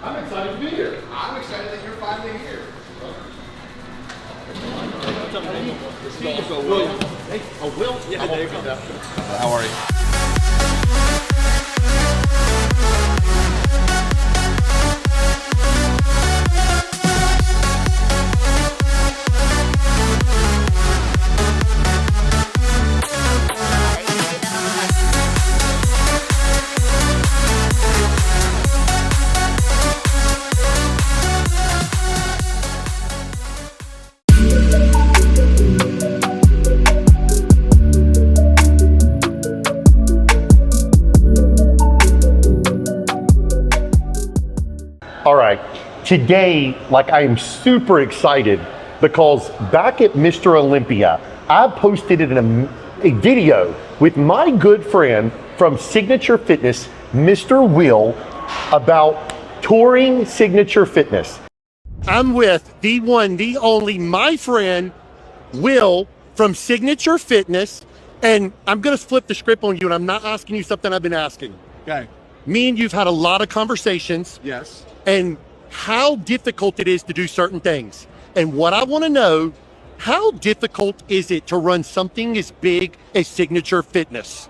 I'm excited to be here. I'm excited that you're finally here. This is also Will. Hey, oh, Will? Yeah, there you go. How are you? All right, today, I am super excited because back at Mr. Olympia, I posted a video with my good friend from Signature Fitness, Mr. Will, about touring Signature Fitness. I'm with the one, the only, my friend, Will from Signature Fitness, and I'm gonna flip the script on you, and I'm not asking you something I've been asking. Okay. Me and you've had a lot of conversations. Yes. And how difficult it is to do certain things. And what I want to know, how difficult is it to run something as big as Signature Fitness?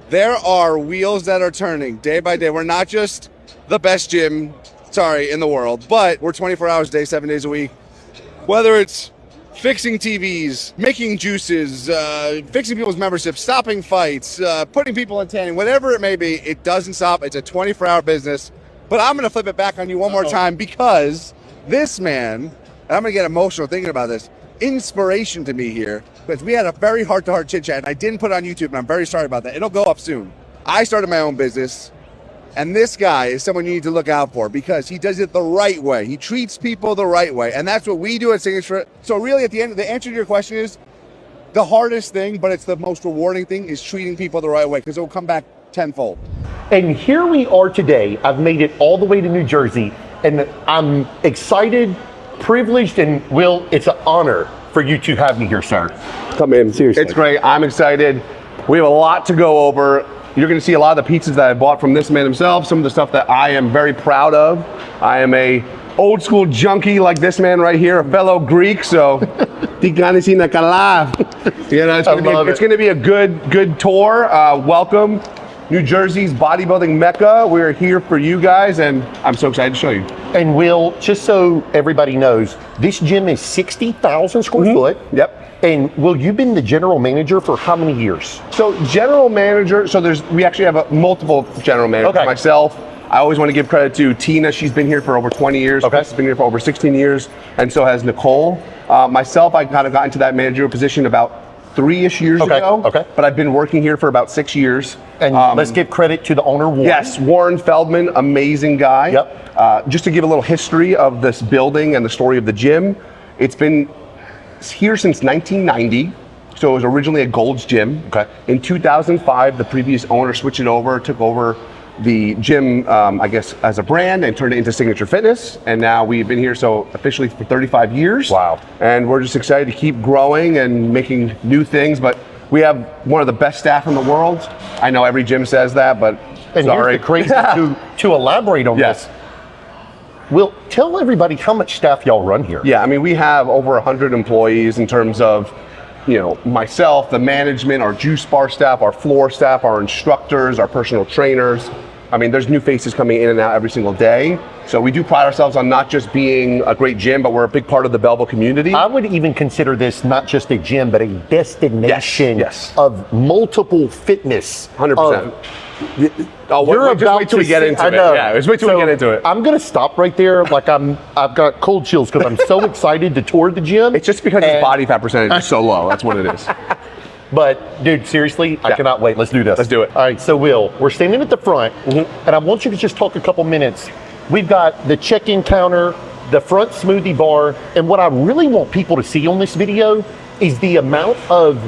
There are wheels that are turning day by day. We're not just the best gym, in the world, but we're 24 hours a day, 7 days a week. Whether it's fixing TVs, making juices, fixing people's memberships, stopping fights, putting people in tanning, whatever it may be, it doesn't stop. It's a 24-hour business. But I'm going to flip it back on you one more time because this man, and I'm going to get emotional thinking about this, inspiration to me here, because we had a very heart-to-heart chit-chat, and I didn't put it on YouTube, and I'm very sorry about that. It'll go up soon. I started my own business, and this guy is someone you need to look out for because he does it the right way. He treats people the right way, and that's what we do at Signature. So really, at the end, the answer to your question is the hardest thing, but it's the most rewarding thing, is treating people the right way because it will come back tenfold. And here we are today. I've made it all the way to New Jersey, and I'm excited, privileged, and Will, it's an honor for you to have me here, sir. Come in, seriously. It's great. I'm excited. We have a lot to go over. You're going to see a lot of the pizzas that I bought from this man himself, some of the stuff that I am very proud of. I am a old school junkie like this man right here, a fellow Greek, so it's going to be a good tour. Welcome. New Jersey's bodybuilding mecca. We're here for you guys, and I'm so excited to show you. And Will, just so everybody knows, this gym is 60,000 square foot. Yep. And Will, you've been the general manager for how many years? So general manager, we actually have multiple general managers. Okay. Myself, I always want to give credit to Tina. She's been here for over 20 years. Okay. She's been here for over 16 years, and so has Nicole. Myself, I kind of got into that managerial position about 3-ish years ago. Okay. But I've been working here for about 6 years. And let's give credit to the owner, Warren. Yes, Warren Feldman, amazing guy. Yep. Just to give a little history of this building and the story of the gym, it's been here since 1990. So it was originally a Gold's Gym. Okay. In 2005, the previous owner switched it over, took over the gym, I guess, as a brand and turned it into Signature Fitness. And now we've been here officially for 35 years. Wow. And we're just excited to keep growing and making new things. But we have one of the best staff in the world. I know every gym says that, but and sorry. Here's the crazy to elaborate on this. Will, tell everybody how much staff y'all run here. Yeah, I mean, we have over 100 employees in terms of, myself, the management, our juice bar staff, our floor staff, our instructors, our personal trainers. I mean, there's new faces coming in and out every single day. So we do pride ourselves on not just being a great gym, but we're a big part of the Belleville community. I would even consider this not just a gym, but a destination yes. of multiple fitness. 100%. Wait till we get into it. Yeah, wait till we get into it. I'm gonna stop right there. I've got cold chills because I'm so excited to tour the gym. It's just because his body fat percentage is so low. That's what it is. But dude, seriously, I cannot wait. Let's do this. Let's do it. All right, so Will, we're standing at the front, and I want you to just talk a couple minutes. We've got the check-in counter, the front smoothie bar, and what I really want people to see on this video is the amount of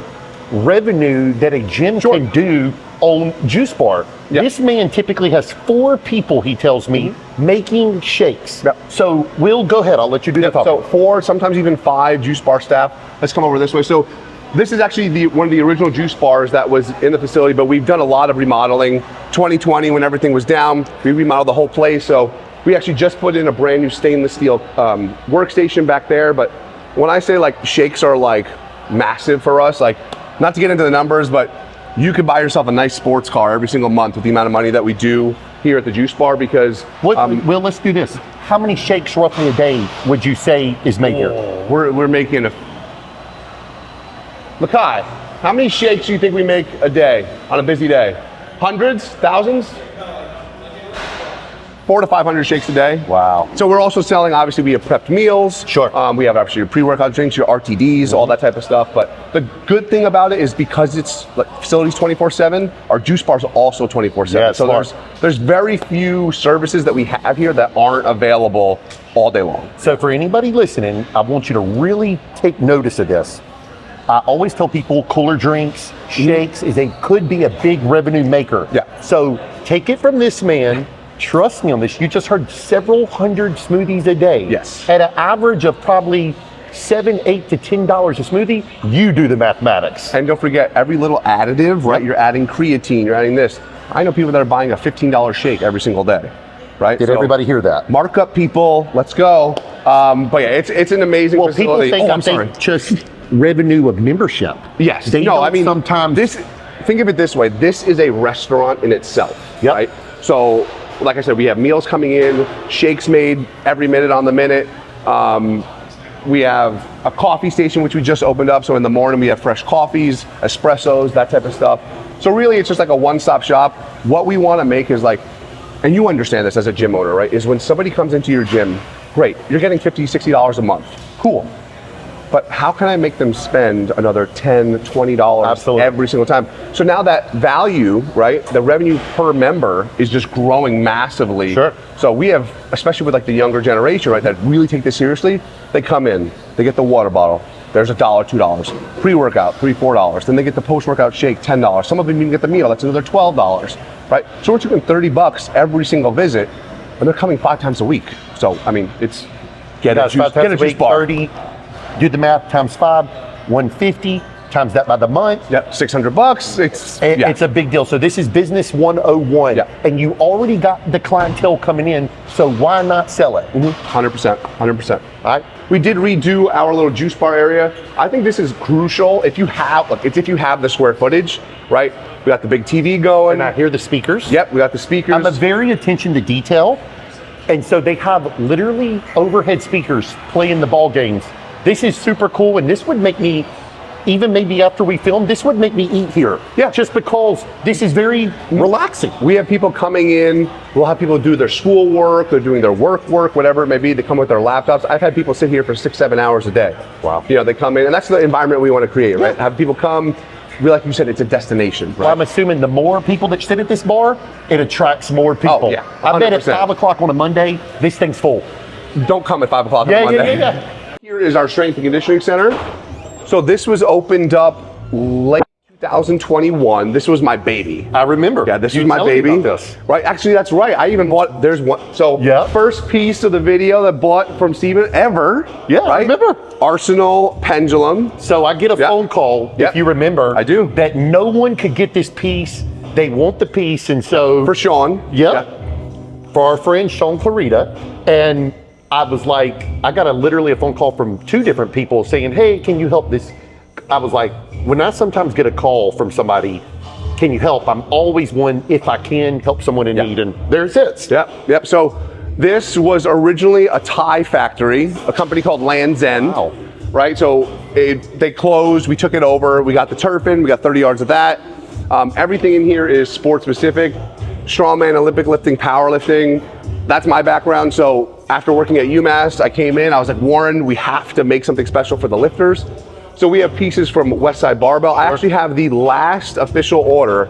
revenue that a gym can do on juice bar. Yep. This man typically has 4 people, he tells me, making shakes. Yep. So Will, go ahead. I'll let you do the talking. So 4, sometimes even 5 juice bar staff. Let's come over this way. So this is actually one of the original juice bars that was in the facility, but we've done a lot of remodeling. 2020, when everything was down, we remodeled the whole place. So We actually just put in a brand new stainless steel workstation back there. But when I say like shakes are like massive for us, like not to get into the numbers, but you could buy yourself a nice sports car every single month with the amount of money that we do here at the Juice Bar because... Well, let's do this. How many shakes roughly a day would you say is made here? We're making a... Makai, how many shakes do you think we make a day on a busy day? Hundreds? Thousands? 400 to 500 shakes a day. Wow. So we're also selling, obviously we have prepped meals. Sure. We have actually your pre-workout drinks, your RTDs, all that type of stuff. But the good thing about it is because it's like facilities 24/7, our juice bars are also 24/7. Yeah, so there's very few services that we have here that aren't available all day long. So for anybody listening, I want you to really take notice of this. I always tell people cooler drinks, shakes could be a big revenue maker. Yeah. So take it from this man. Trust me on this. You just heard several hundred smoothies a day. Yes. At an average of probably $7, $8 to $10 a smoothie. You do the mathematics. And don't forget, every little additive, right? You're adding creatine, you're adding this. I know people that are buying a $15 shake every single day, right? Did everybody hear that? Mark up, people. Let's go. But yeah, it's an amazing facility. People think just revenue of membership. Yes. They no, don't I mean sometimes. Think of it this way. This is a restaurant in itself, Yep. right? So, like I said, we have meals coming in, shakes made every minute on the minute. We have a coffee station, which we just opened up. So in the morning, we have fresh coffees, espressos, that type of stuff. So really, it's just like a one-stop shop. What we want to make is like, and you understand this as a gym owner, right? Is when somebody comes into your gym, great, you're getting $50, $60 a month. Cool. But how can I make them spend another $10, $20 Absolutely. every single time? So now that value, right, the revenue per member is just growing massively. Sure. So we have, especially with like the younger generation, right, that really take this seriously, they come in, they get the water bottle, there's $1, $2. Pre-workout, $3, $4. Then they get the post-workout shake, $10. Some of them even get the meal, that's another $12, right? So we're talking $30 every single visit, and they're coming 5 times a week. So, I mean, it's, get a juice bar. 30. Do the math times 5, 150, times that by the month. Yep, $600. It's a big deal. So this is business 101. Yeah. And you already got the clientele coming in, so why not sell it? 100%, 100%. All right. We did redo our little juice bar area. I think this is crucial if you have, look, it's if you have the square footage, right? We got the big TV going. And I hear the speakers. Yep, we got the speakers. I'm a very attention to detail. And so they have literally overhead speakers playing the ball games. This is super cool, and this would make me, even maybe after we film, this would make me eat here. Yeah. Just because this is very relaxing. We have people coming in, we'll have people do their school work, they're doing their work, whatever it may be. They come with their laptops. I've had people sit here for 6-7 hours a day. Wow. You know, they come in, and that's the environment we want to create, right? Yeah. Have people come, like you said, it's a destination, right? Well, I'm assuming the more people that sit at this bar, it attracts more people. Oh, yeah, I bet at 100%. 5 o'clock on a Monday, this thing's full. Don't come at 5 o'clock on Monday. Yeah. Here is our strength and conditioning center. So this was opened up late 2021. This was my baby. I remember. Yeah, this You was my told me baby. about this. Right, actually that's right. I even bought, there's one. So Yeah. first piece of the video that bought from Steven ever. Yeah, I right? remember. Arsenal pendulum. So I get a phone call, Yep. if you remember. I do. That no one could get this piece. They want the piece, and so For Sean. Yep. For our friend Sean Clarita. And I was like, I got literally a phone call from 2 different people saying, hey, can you help this? I was like, when I sometimes get a call from somebody, can you help? I'm always one, if I can help someone in need, and there it sits. Yep. So this was originally a Thai factory, a company called Land's End. Wow. Right, so they closed, we took it over, we got the turf in, we got 30 yards of that. Everything in here is sport specific, strongman, Olympic lifting, powerlifting. That's my background. So after working at UMass, I came in, I was like, Warren, we have to make something special for the lifters. So we have pieces from Westside Barbell. I actually have the last official order.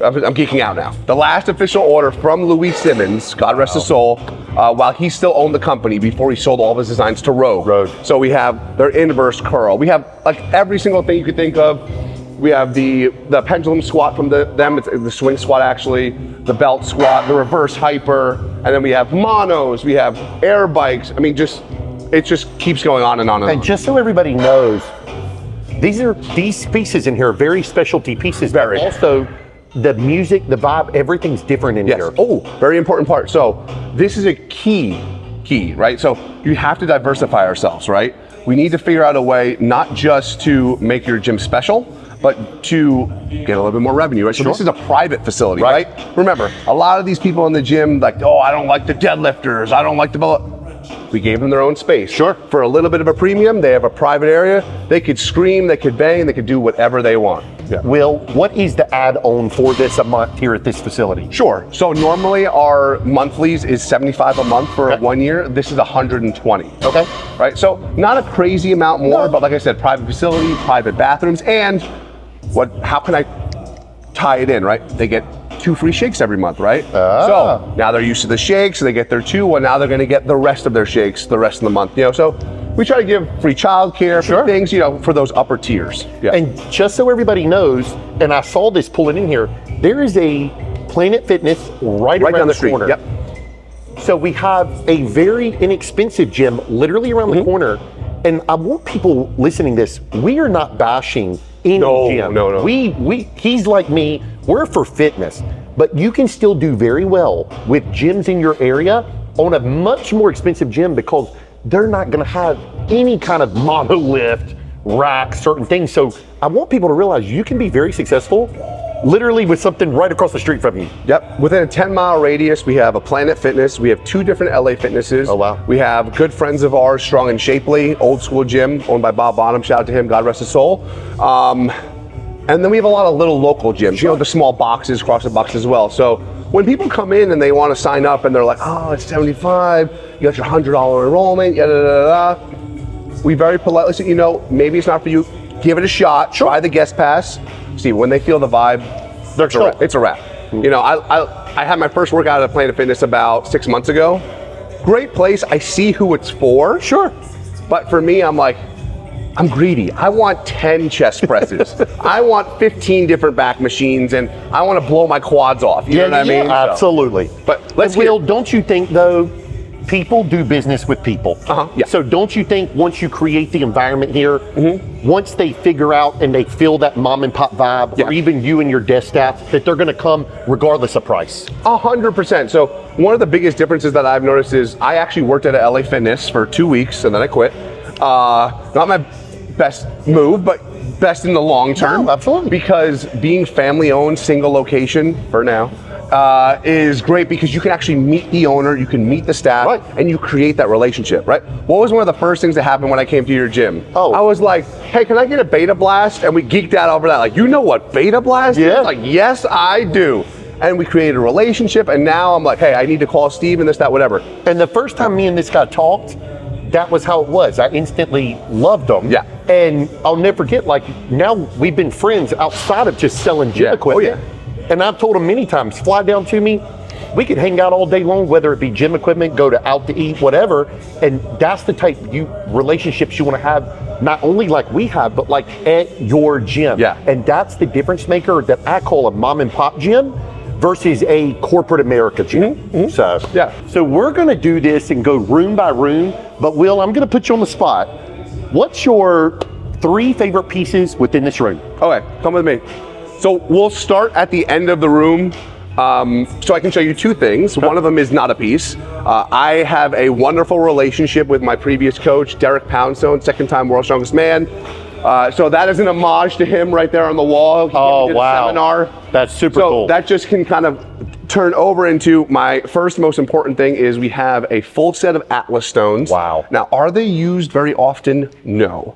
I'm geeking out now. The last official order from Louis Simmons, God rest his soul, while he still owned the company before he sold all of his designs to Rogue. So we have their inverse curl. We have like every single thing you could think of. We have the pendulum squat from them, it's the swing squat actually, the belt squat, the reverse hyper, and then we have monos, we have air bikes. I mean, it just keeps going on and on and on. And just so everybody knows, these pieces in here are very specialty pieces. Very. Also, the music, the vibe, everything's different in here. Oh, very important part. So this is a key, right? So you have to diversify ourselves, right? We need to figure out a way not just to make your gym special, but to get a little bit more revenue, right? So this is a private facility, right? Remember, a lot of these people in the gym, like, oh, I don't like the deadlifters, I don't like the... We gave them their own space. Sure. For a little bit of a premium, they have a private area. They could scream, they could bang, they could do whatever they want. Yeah. Will, what is the add-on for this a month here at this facility? Sure. So normally our monthlies is $75 a month for 1 year. This is $120. Okay. Right. So not a crazy amount more, but like I said, private facility, private bathrooms, and how can I tie it in, right? They get 2 free shakes every month, right? So now they're used to the shakes, so they get their 2. Well, now they're going to get the rest of their shakes the rest of the month. So we try to give free childcare, for things, for those upper tiers. Yeah. And just so everybody knows, and I saw this pulling in here, there is a Planet Fitness right around down the the street. corner. Yep. So we have a very inexpensive gym literally around the corner. And I want people listening to this, we are not bashing any gym. No. He's like me, we're for fitness, but you can still do very well with gyms in your area on a much more expensive gym because they're not gonna have any kind of monolift, rack, certain things. So I want people to realize you can be very successful literally with something right across the street from you. Yep. Within a 10-mile radius, we have a Planet Fitness. We have 2 different LA Fitnesses. Oh, wow. We have good friends of ours, Strong and Shapely, old school gym, owned by Bob Bonham. Shout out to him, God rest his soul. And then we have a lot of little local gyms, the small boxes, CrossFit boxes as well. So when people come in and they want to sign up and they're like, oh, it's $75, you got your $100 enrollment, we very politely say, maybe it's not for you. Give it a shot, try the guest pass. See, when they feel the vibe, it's a wrap. I had my first workout at Planet Fitness about 6 months ago. Great place, I see who it's for. Sure. But for me, I'm like, I'm greedy. I want 10 chest presses. I want 15 different back machines, and I want to blow my quads off. You know what I mean? Absolutely. But let's Will, don't you think though, people do business with people. Yeah. So don't you think once you create the environment here, once they figure out and they feel that mom and pop vibe, or even you and your desk staff, that they're gonna come regardless of price? 100%. So one of the biggest differences that I've noticed is I actually worked at a LA Fitness for 2 weeks and then I quit. Not my best move, but best in the long term. No, absolutely. Because being family owned, single location for now, is great because you can actually meet the owner, you can meet the staff, and you create that relationship, right? What was one of the first things that happened when I came to your gym? I was like, hey, can I get a Beta Blast? And we geeked out over that. Like, you know what Beta Blast is? Like, yes, I do. And we created a relationship, and now I'm like, hey, I need to call Steve and this, that, whatever. And the first time me and this guy talked, that was how it was. I instantly loved him. Yeah. And I'll never forget, like, now we've been friends outside of just selling gym equipment. And I've told him many times, fly down to me, we could hang out all day long, whether it be gym equipment, go to out to eat, whatever. And that's the type relationships you want to have, not only like we have, but like at your gym. Yeah. And that's the difference maker that I call a mom and pop gym versus a corporate America gym. So we're gonna do this and go room by room, but Will, I'm gonna put you on the spot. What's your 3 favorite pieces within this room? Okay, come with me. So we'll start at the end of the room, so I can show you 2 things. One of them is not a piece. I have a wonderful relationship with my previous coach, Derek Poundstone, 2-time World's Strongest Man. So that is an homage to him right there on the wall. He did a seminar. That's super cool. So that just can kind of turn over into my first most important thing is we have a full set of Atlas stones. Wow. Now, are they used very often? No.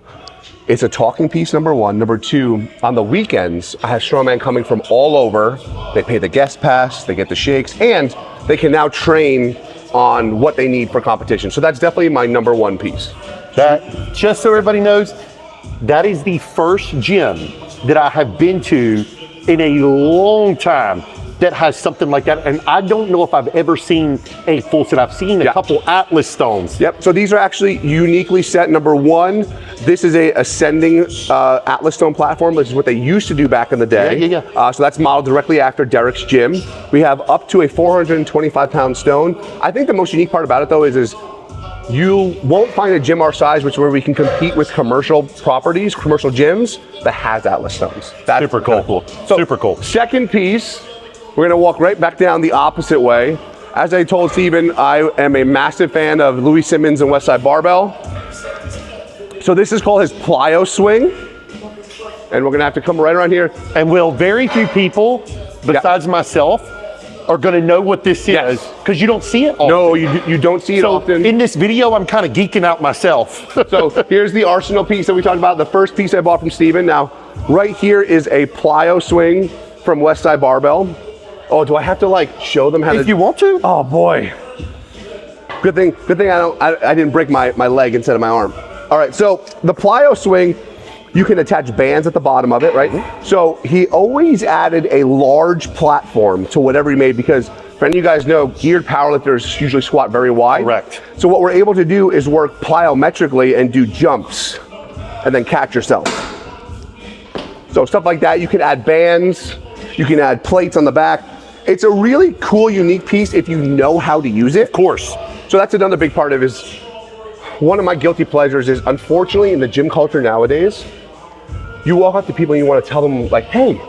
It's a talking piece, number 1. Number 2, on the weekends, I have strongmen coming from all over. They pay the guest pass, they get the shakes, and they can now train on what they need for competition. So that's definitely my number 1 piece. That, just so everybody knows, that is the first gym that I have been to in a long time that has something like that. And I don't know if I've ever seen a full set. I've seen a couple Atlas stones. Yep, so these are actually uniquely set. Number 1, this is a ascending Atlas stone platform, which is what they used to do back in the day. So that's modeled directly after Derek's gym. We have up to a 425-pound stone. I think the most unique part about it though is You won't find a gym our size, which is where we can compete with commercial properties, commercial gyms, that has Atlas stones. That's Super cool. So, Super cool. Second piece, we're gonna walk right back down the opposite way. As I told Steven, I am a massive fan of Louis Simmons and Westside Barbell. So this is called his plyo swing. And we're gonna have to come right around here. And very few people, besides myself, are gonna know what this is, because you don't see it often. No, you don't see it often. In this video, I'm kind of geeking out myself. So here's the Arsenal piece that we talked about, the first piece I bought from Steven. Now, right here is a plyo swing from Westside Barbell. Oh, do I have to like show them how to? If you want to. Oh boy. Good thing I didn't break my leg instead of my arm. All right, so the plyo swing, you can attach bands at the bottom of it, right? Mm-hmm. So he always added a large platform to whatever he made, because for any of you guys know, geared powerlifters usually squat very wide. Correct. So what we're able to do is work plyometrically and do jumps and then catch yourself. So stuff like that, you can add bands, you can add plates on the back. It's a really cool, unique piece if you know how to use it. Of course. So that's another big part of it. Is one of my guilty pleasures is, unfortunately, in the gym culture nowadays, you walk up to people and you want to tell them like, hey,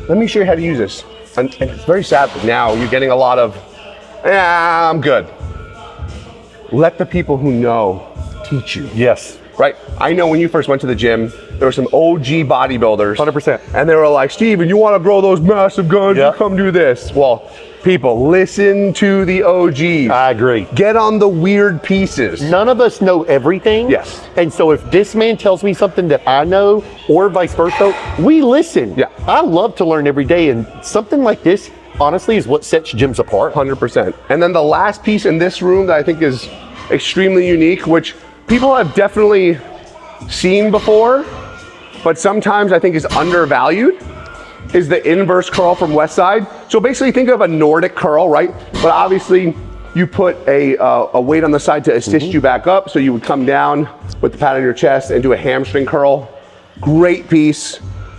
let me show you how to use this. And it's very sad that now you're getting a lot of, I'm good. Let the people who know teach you. Yes. Right? I know when you first went to the gym, there were some OG bodybuilders. 100%. And they were like, Steven, you want to grow those massive guns? Yep. You come do this. Well, people, listen to the OGs. I agree. Get on the weird pieces. None of us know everything. Yes. And so if this man tells me something that I know, or vice versa, we listen. Yeah. I love to learn every day, and something like this, honestly, is what sets gyms apart. 100%. And then the last piece in this room that I think is extremely unique, which people have definitely seen before, but sometimes I think is undervalued, is the inverse curl from Westside. So basically think of a Nordic curl, right? But obviously you put a weight on the side to assist you back up. So you would come down with the pad on your chest and do a hamstring curl. Great piece.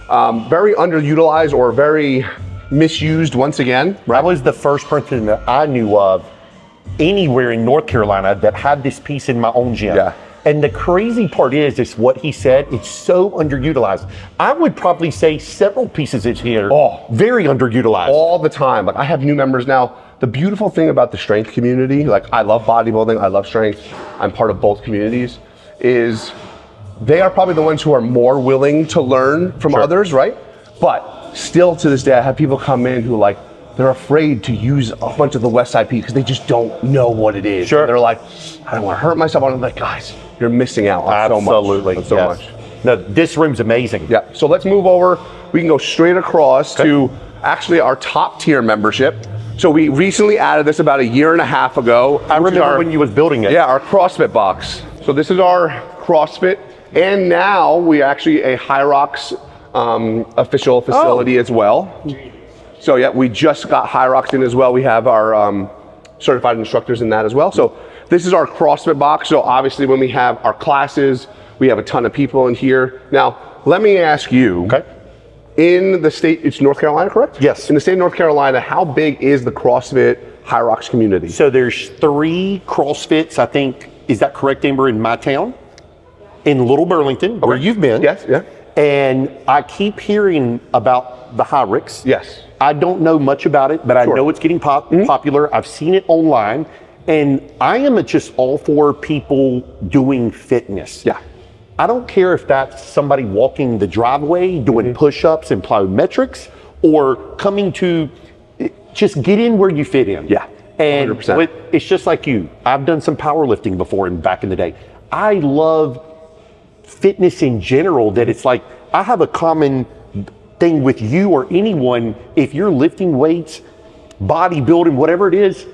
Very underutilized or very misused once again. That was the first person that I knew of anywhere in North Carolina that had this piece in my own gym. Yeah. And the crazy part is what he said, it's so underutilized. I would probably say several pieces in here, very underutilized. All the time. Like I have new members now. The beautiful thing about the strength community, like I love bodybuilding, I love strength, I'm part of both communities, is they are probably the ones who are more willing to learn from others, right? But still to this day, I have people come in who like, they're afraid to use a bunch of the Westside piece because they just don't know what it is. Sure. They're like, I don't want to hurt myself. I'm like, guys, you're missing out on Absolutely. so much. No, this room's amazing. Yeah, so let's move over. We can go straight across to actually our top tier membership. So we recently added this about a year and a half ago. I remember when you was building it. Yeah, our CrossFit box. So this is our CrossFit, and now we actually a Hyrox official facility as well. So yeah, we just got Hyrox in as well. We have our certified instructors in that as well. So this is our CrossFit box. So obviously when we have our classes, we have a ton of people in here. Now, let me ask you, in the state, it's North Carolina, correct? Yes. In the state of North Carolina, how big is the CrossFit Hyrox community? So there's 3 CrossFits, I think, is that correct, Amber, in my town? In Little Burlington, where you've been. Yes, yeah. And I keep hearing about the Hyrox. Yes. I don't know much about it, but I know it's getting popular. I've seen it online, and I am just all for people doing fitness. Yeah. I don't care if that's somebody walking the driveway, doing push-ups and plyometrics, or coming to just get in where you fit in. Yeah, 100%. And it's just like you. I've done some powerlifting before and back in the day. I love fitness in general, that it's like I have a common thing with you or anyone. If you're lifting weights, bodybuilding, whatever it is,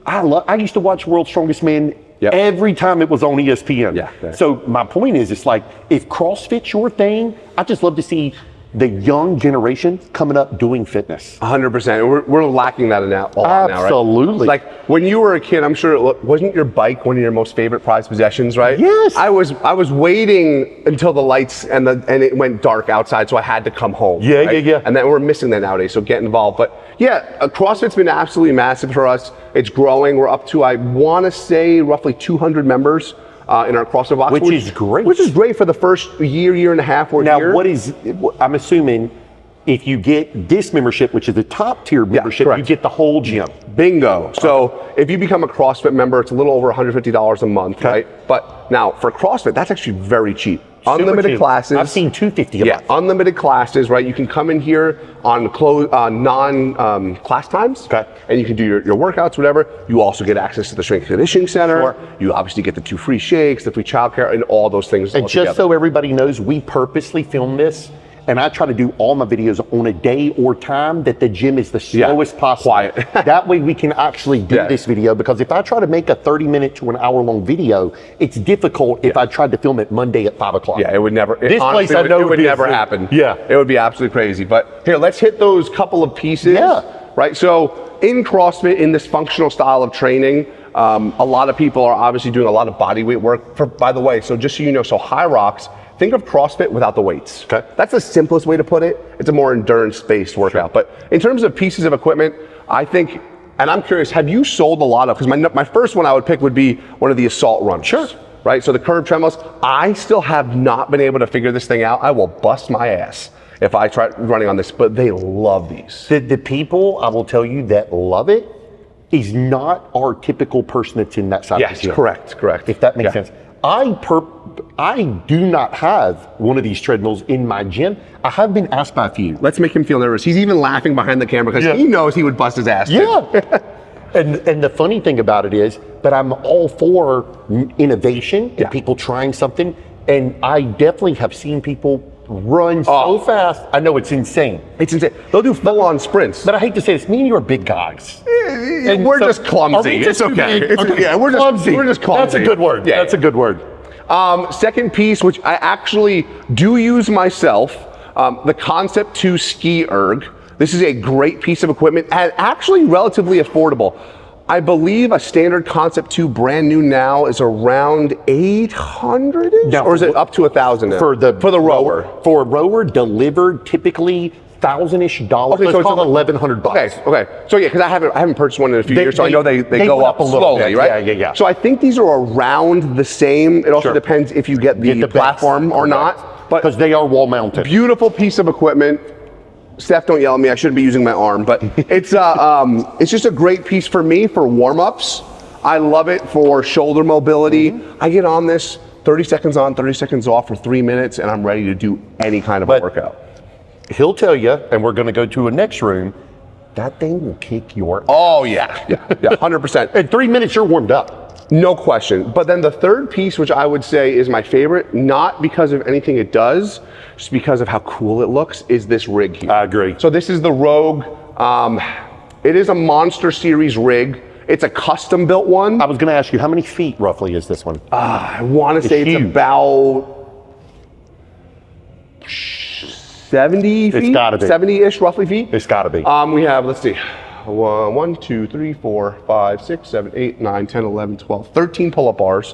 I used to watch World's Strongest Man every time it was on ESPN. Yeah. So my point is, it's like, if CrossFit's your thing, I just love to see the young generation coming up doing fitness. 100%. We're lacking that now. Absolutely. Like when you were a kid, I'm sure wasn't your bike one of your most favorite prized possessions, right? Yes. I was waiting until the lights and it went dark outside, so I had to come home. Yeah, right? yeah. And then we're missing that nowadays. So get involved. But yeah, CrossFit's been absolutely massive for us. It's growing. We're up to, I want to say, roughly 200 members. In our CrossFit box, which is great. Which is great for the first year and a half we're here. Now, I'm assuming if you get this membership, which is the top tier membership, you get the whole gym. Bingo. So if you become a CrossFit member, it's a little over $150 a month, right? But now for CrossFit, that's actually very cheap. Unlimited classes. I've seen $250 a month. Unlimited classes, right? You can come in here on non-class times, and you can do your workouts, whatever. You also get access to the strength and conditioning center. Sure. You obviously get the 2 free shakes, the free childcare, and all those things. And just so everybody knows, we purposely film this, and I try to do all my videos on a day or time that the gym is the slowest possible. Quiet. That way we can actually do this video, because if I try to make a 30-minute to an hour-long video, it's difficult if I tried to film it Monday at 5 o'clock. Yeah, it would never. This place I know it would never happen. Yeah. It would be absolutely crazy. But here, let's hit those couple of pieces. Yeah. Right, so in CrossFit, in this functional style of training, a lot of people are obviously doing a lot of body weight work. By the way, so just so you know, so High Rocks, think of CrossFit without the weights. Okay. That's the simplest way to put it. It's a more endurance-based workout. Sure. But in terms of pieces of equipment, I think, and I'm curious, have you sold a lot of, because my first one I would pick would be one of the assault runners. Sure. Right, so the curved treadmills, I still have not been able to figure this thing out. I will bust my ass if I try running on this, but they love these. The people, I will tell you, that love it is not our typical person that's in that side of the gym. Yes, correct. If that makes sense. I do not have one of these treadmills in my gym. I have been asked by a few. Let's make him feel nervous. He's even laughing behind the camera because he knows he would bust his ass. Yeah. And the funny thing about it is that I'm all for innovation and people trying something. And I definitely have seen people run so fast. I know it's insane. It's insane. They'll do full-on sprints. But I hate to say this, me and you are big guys. And we're just clumsy. It's okay. We're just clumsy. We're just clumsy. That's a good word. Yeah. That's a good word. Second piece, which I actually do use myself, the Concept 2 Ski Erg. This is a great piece of equipment and actually relatively affordable. I believe a standard Concept 2 brand new now is around 800-ish? Or is it up to 1,000 now? For the rower. For a rower delivered, typically $1,000-ish. Okay, so it's $1,100. Okay. So yeah, because I haven't purchased one in a few years, so I know they go up slowly, right? Yeah. So I think these are around the same. It also depends if you get the platform or not. But because they are wall mounted. Beautiful piece of equipment. Steph, don't yell at me. I shouldn't be using my arm, but it's just a great piece for me for warm-ups. I love it for shoulder mobility. I get on this 30 seconds on, 30 seconds off for 3 minutes, and I'm ready to do any kind of workout. He'll tell you, and we're going to go to a next room, that thing will kick your ass. Oh, yeah, 100%. In 3 minutes, you're warmed up. No question. But then the third piece, which I would say is my favorite, not because of anything it does, just because of how cool it looks, is this rig here. I agree. So this is the Rogue. It is a Monster Series rig. It's a custom built one. I was going to ask you, how many feet roughly is this one? I want to say it's about 70 feet. It's got to be. 70-ish roughly feet. It's got to be. We have, let's see. 1, 2, 3, 4, 5, 6, 7, 8, 9, 10, 11, 12, 13 pull-up bars,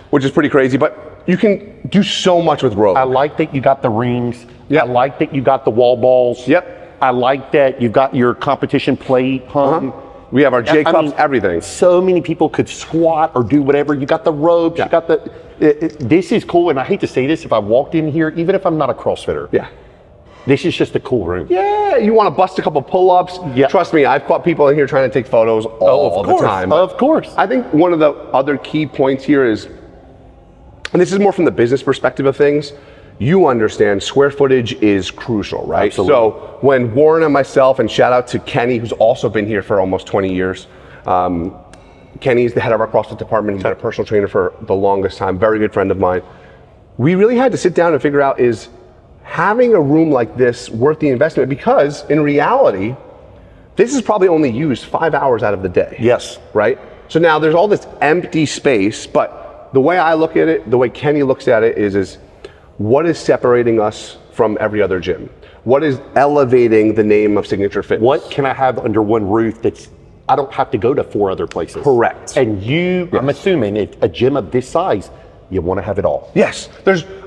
which is pretty crazy, but you can do so much with Rogue. I like that you got the rings. Yep. I like that you got the wall balls. Yep. I like that you've got your competition plate hung. We have our J-cups, everything. So many people could squat or do whatever. You got the ropes, you got the, this is cool. And I hate to say this, if I walked in here, even if I'm not a CrossFitter. Yeah. This is just a cool room. Yeah, you want to bust a couple pull-ups. Yeah. Trust me, I've caught people in here trying to take photos all the time. Of course. I think one of the other key points here is, and this is more from the business perspective of things, you understand square footage is crucial, right? Absolutely. So when Warren and myself, and shout out to Kenny, who's also been here for almost 20 years. Kenny's the head of our CrossFit department. He's been a personal trainer for the longest time, very good friend of mine. We really had to sit down and figure out, is having a room like this worth the investment? Because in reality, this is probably only used 5 hours out of the day. Yes. Right? So now there's all this empty space, but the way I look at it, the way Kenny looks at it is what is separating us from every other gym? What is elevating the name of Signature Fitness? What can I have under one roof that's I don't have to go to 4 other places? Correct. And I'm assuming a gym of this size, you want to have it all. Yes.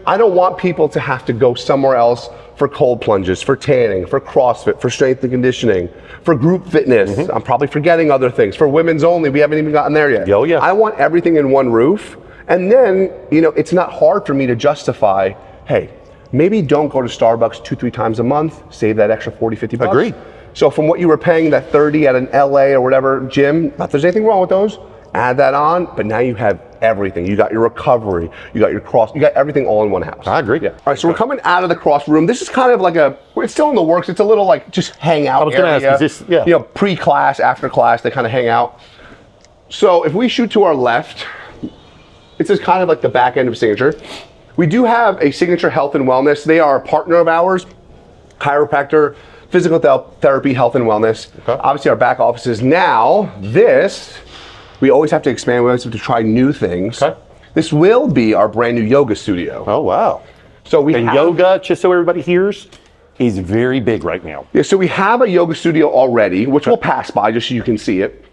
I don't want people to have to go somewhere else for cold plunges, for tanning, for CrossFit, for strength and conditioning, for group fitness. I'm probably forgetting other things. For women's only, we haven't even gotten there yet. Oh, yeah. I want everything in one roof. And then, it's not hard for me to justify, hey, maybe don't go to Starbucks 2-3 times a month, save that extra 40-50 bucks. Agreed. So from what you were paying, that 30 at an LA or whatever gym, not that there's anything wrong with those, add that on, but now you have everything. You got your recovery, you got your you got everything all in one house. I agree. Yeah. All right, so we're coming out of the cross room. This is kind of like it's still in the works. It's a little like just hang out area. I was going to ask, is this, pre-class, after class, they kind of hang out. So if we shoot to our left, it's just kind of like the back end of Signature. We do have a Signature Health and Wellness. They are a partner of ours, chiropractor, physical therapy, health and wellness. Okay. Obviously our back office is now we always have to expand, we always have to try new things. Okay. This will be our brand new yoga studio. Oh, wow. So yoga, just so everybody hears, is very big right now. Yeah, so we have a yoga studio already, which we'll pass by just so you can see it.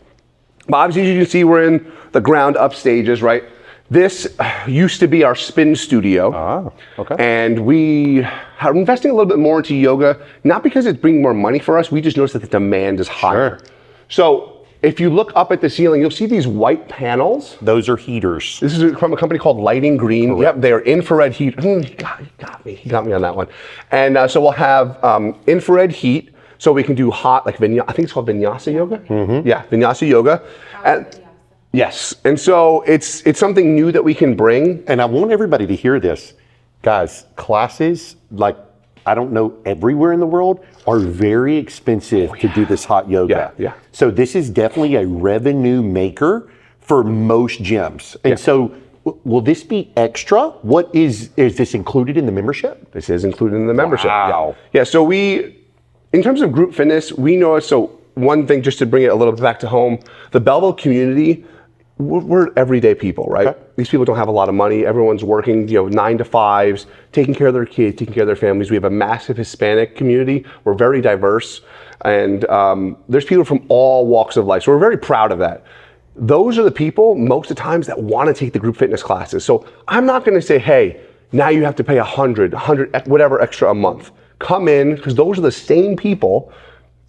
But obviously, as you can see, we're in the ground up stages, right? This used to be our spin studio. Ah, okay. And we are investing a little bit more into yoga, not because it's bringing more money for us, we just noticed that the demand is higher. Sure. So if you look up at the ceiling, you'll see these white panels. Those are heaters. This is from a company called Lighting Green. Correct. Yep, they are infrared heat. He got me on that one. And so we'll have infrared heat, so we can do hot, like I think it's called Vinyasa yoga. Mm-hmm. Yeah, Vinyasa yoga. Yes, and so it's something new that we can bring. And I want everybody to hear this. Guys, classes, like I don't know, everywhere in the world are very expensive to do this hot yoga. Yeah. So this is definitely a revenue maker for most gyms. And so will this be extra? What is this included in the membership? This is included in the membership. Wow. Yeah, so in terms of group fitness, we know, so one thing just to bring it a little bit back to home, the Belleville community, we're everyday people, right? Okay. These people don't have a lot of money. Everyone's working, 9 to 5s, taking care of their kids, taking care of their families. We have a massive Hispanic community. We're very diverse. And there's people from all walks of life. So we're very proud of that. Those are the people, most of the times, that want to take the group fitness classes. So I'm not going to say, hey, now you have to pay $100, whatever extra a month. Come in, because those are the same people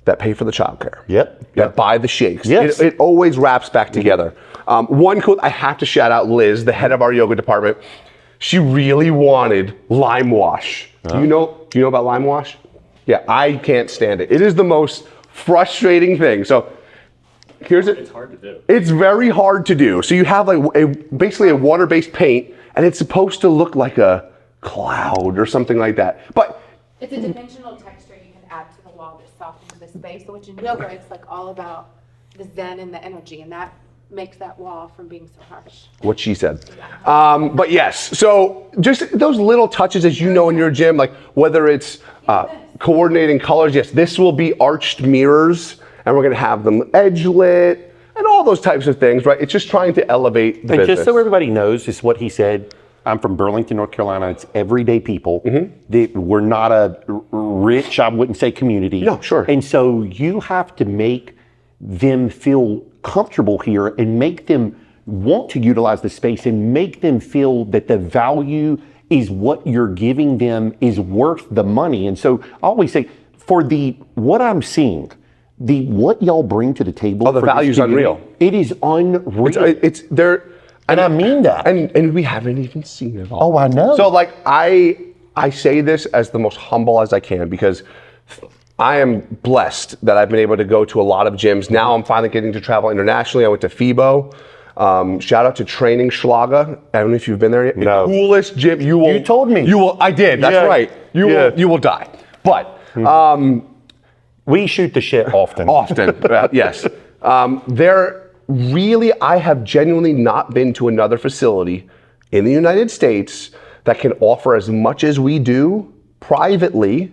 that pay for the childcare. Yep. That buy the shakes. Yes. It always wraps back together. One quote, I have to shout out Liz, the head of our yoga department. She really wanted lime wash. Do you know about lime wash? Yeah, I can't stand it. It is the most frustrating thing. So it's hard to do. It's very hard to do. So you have basically a water-based paint, and it's supposed to look like a cloud or something like that. But it's a dimensional texture you can add to the wall that softens the space, which in yoga it's like all about the zen and the energy, and that makes that wall from being so harsh. What she said. But yes, so just those little touches, as you know, in your gym, like whether it's coordinating colors. Yes, this will be arched mirrors, and we're going to have them edge lit and all those types of things, right? It's just trying to elevate the business. Just so everybody knows, is what he said. I'm from Burlington, North Carolina. It's everyday people. Mm-hmm. We're not a rich, I wouldn't say, community. No, sure. And so you have to make them feel comfortable here and make them want to utilize the space and make them feel that the value is what you're giving them is worth the money. And so I always say, for what I'm seeing, what y'all bring to the table. The value's unreal. It is unreal. It's there. And I mean that. And we haven't even seen it all. Oh, I know. So I say this as the most humble as I can, because I am blessed that I've been able to go to a lot of gyms. Now I'm finally getting to travel internationally. I went to FIBO. Shout out to Training Schlager. I don't know if you've been there yet. No. The coolest gym. You told me. I did. That's right. You will die. But we shoot the shit often. Yes. I have genuinely not been to another facility in the United States that can offer as much as we do privately.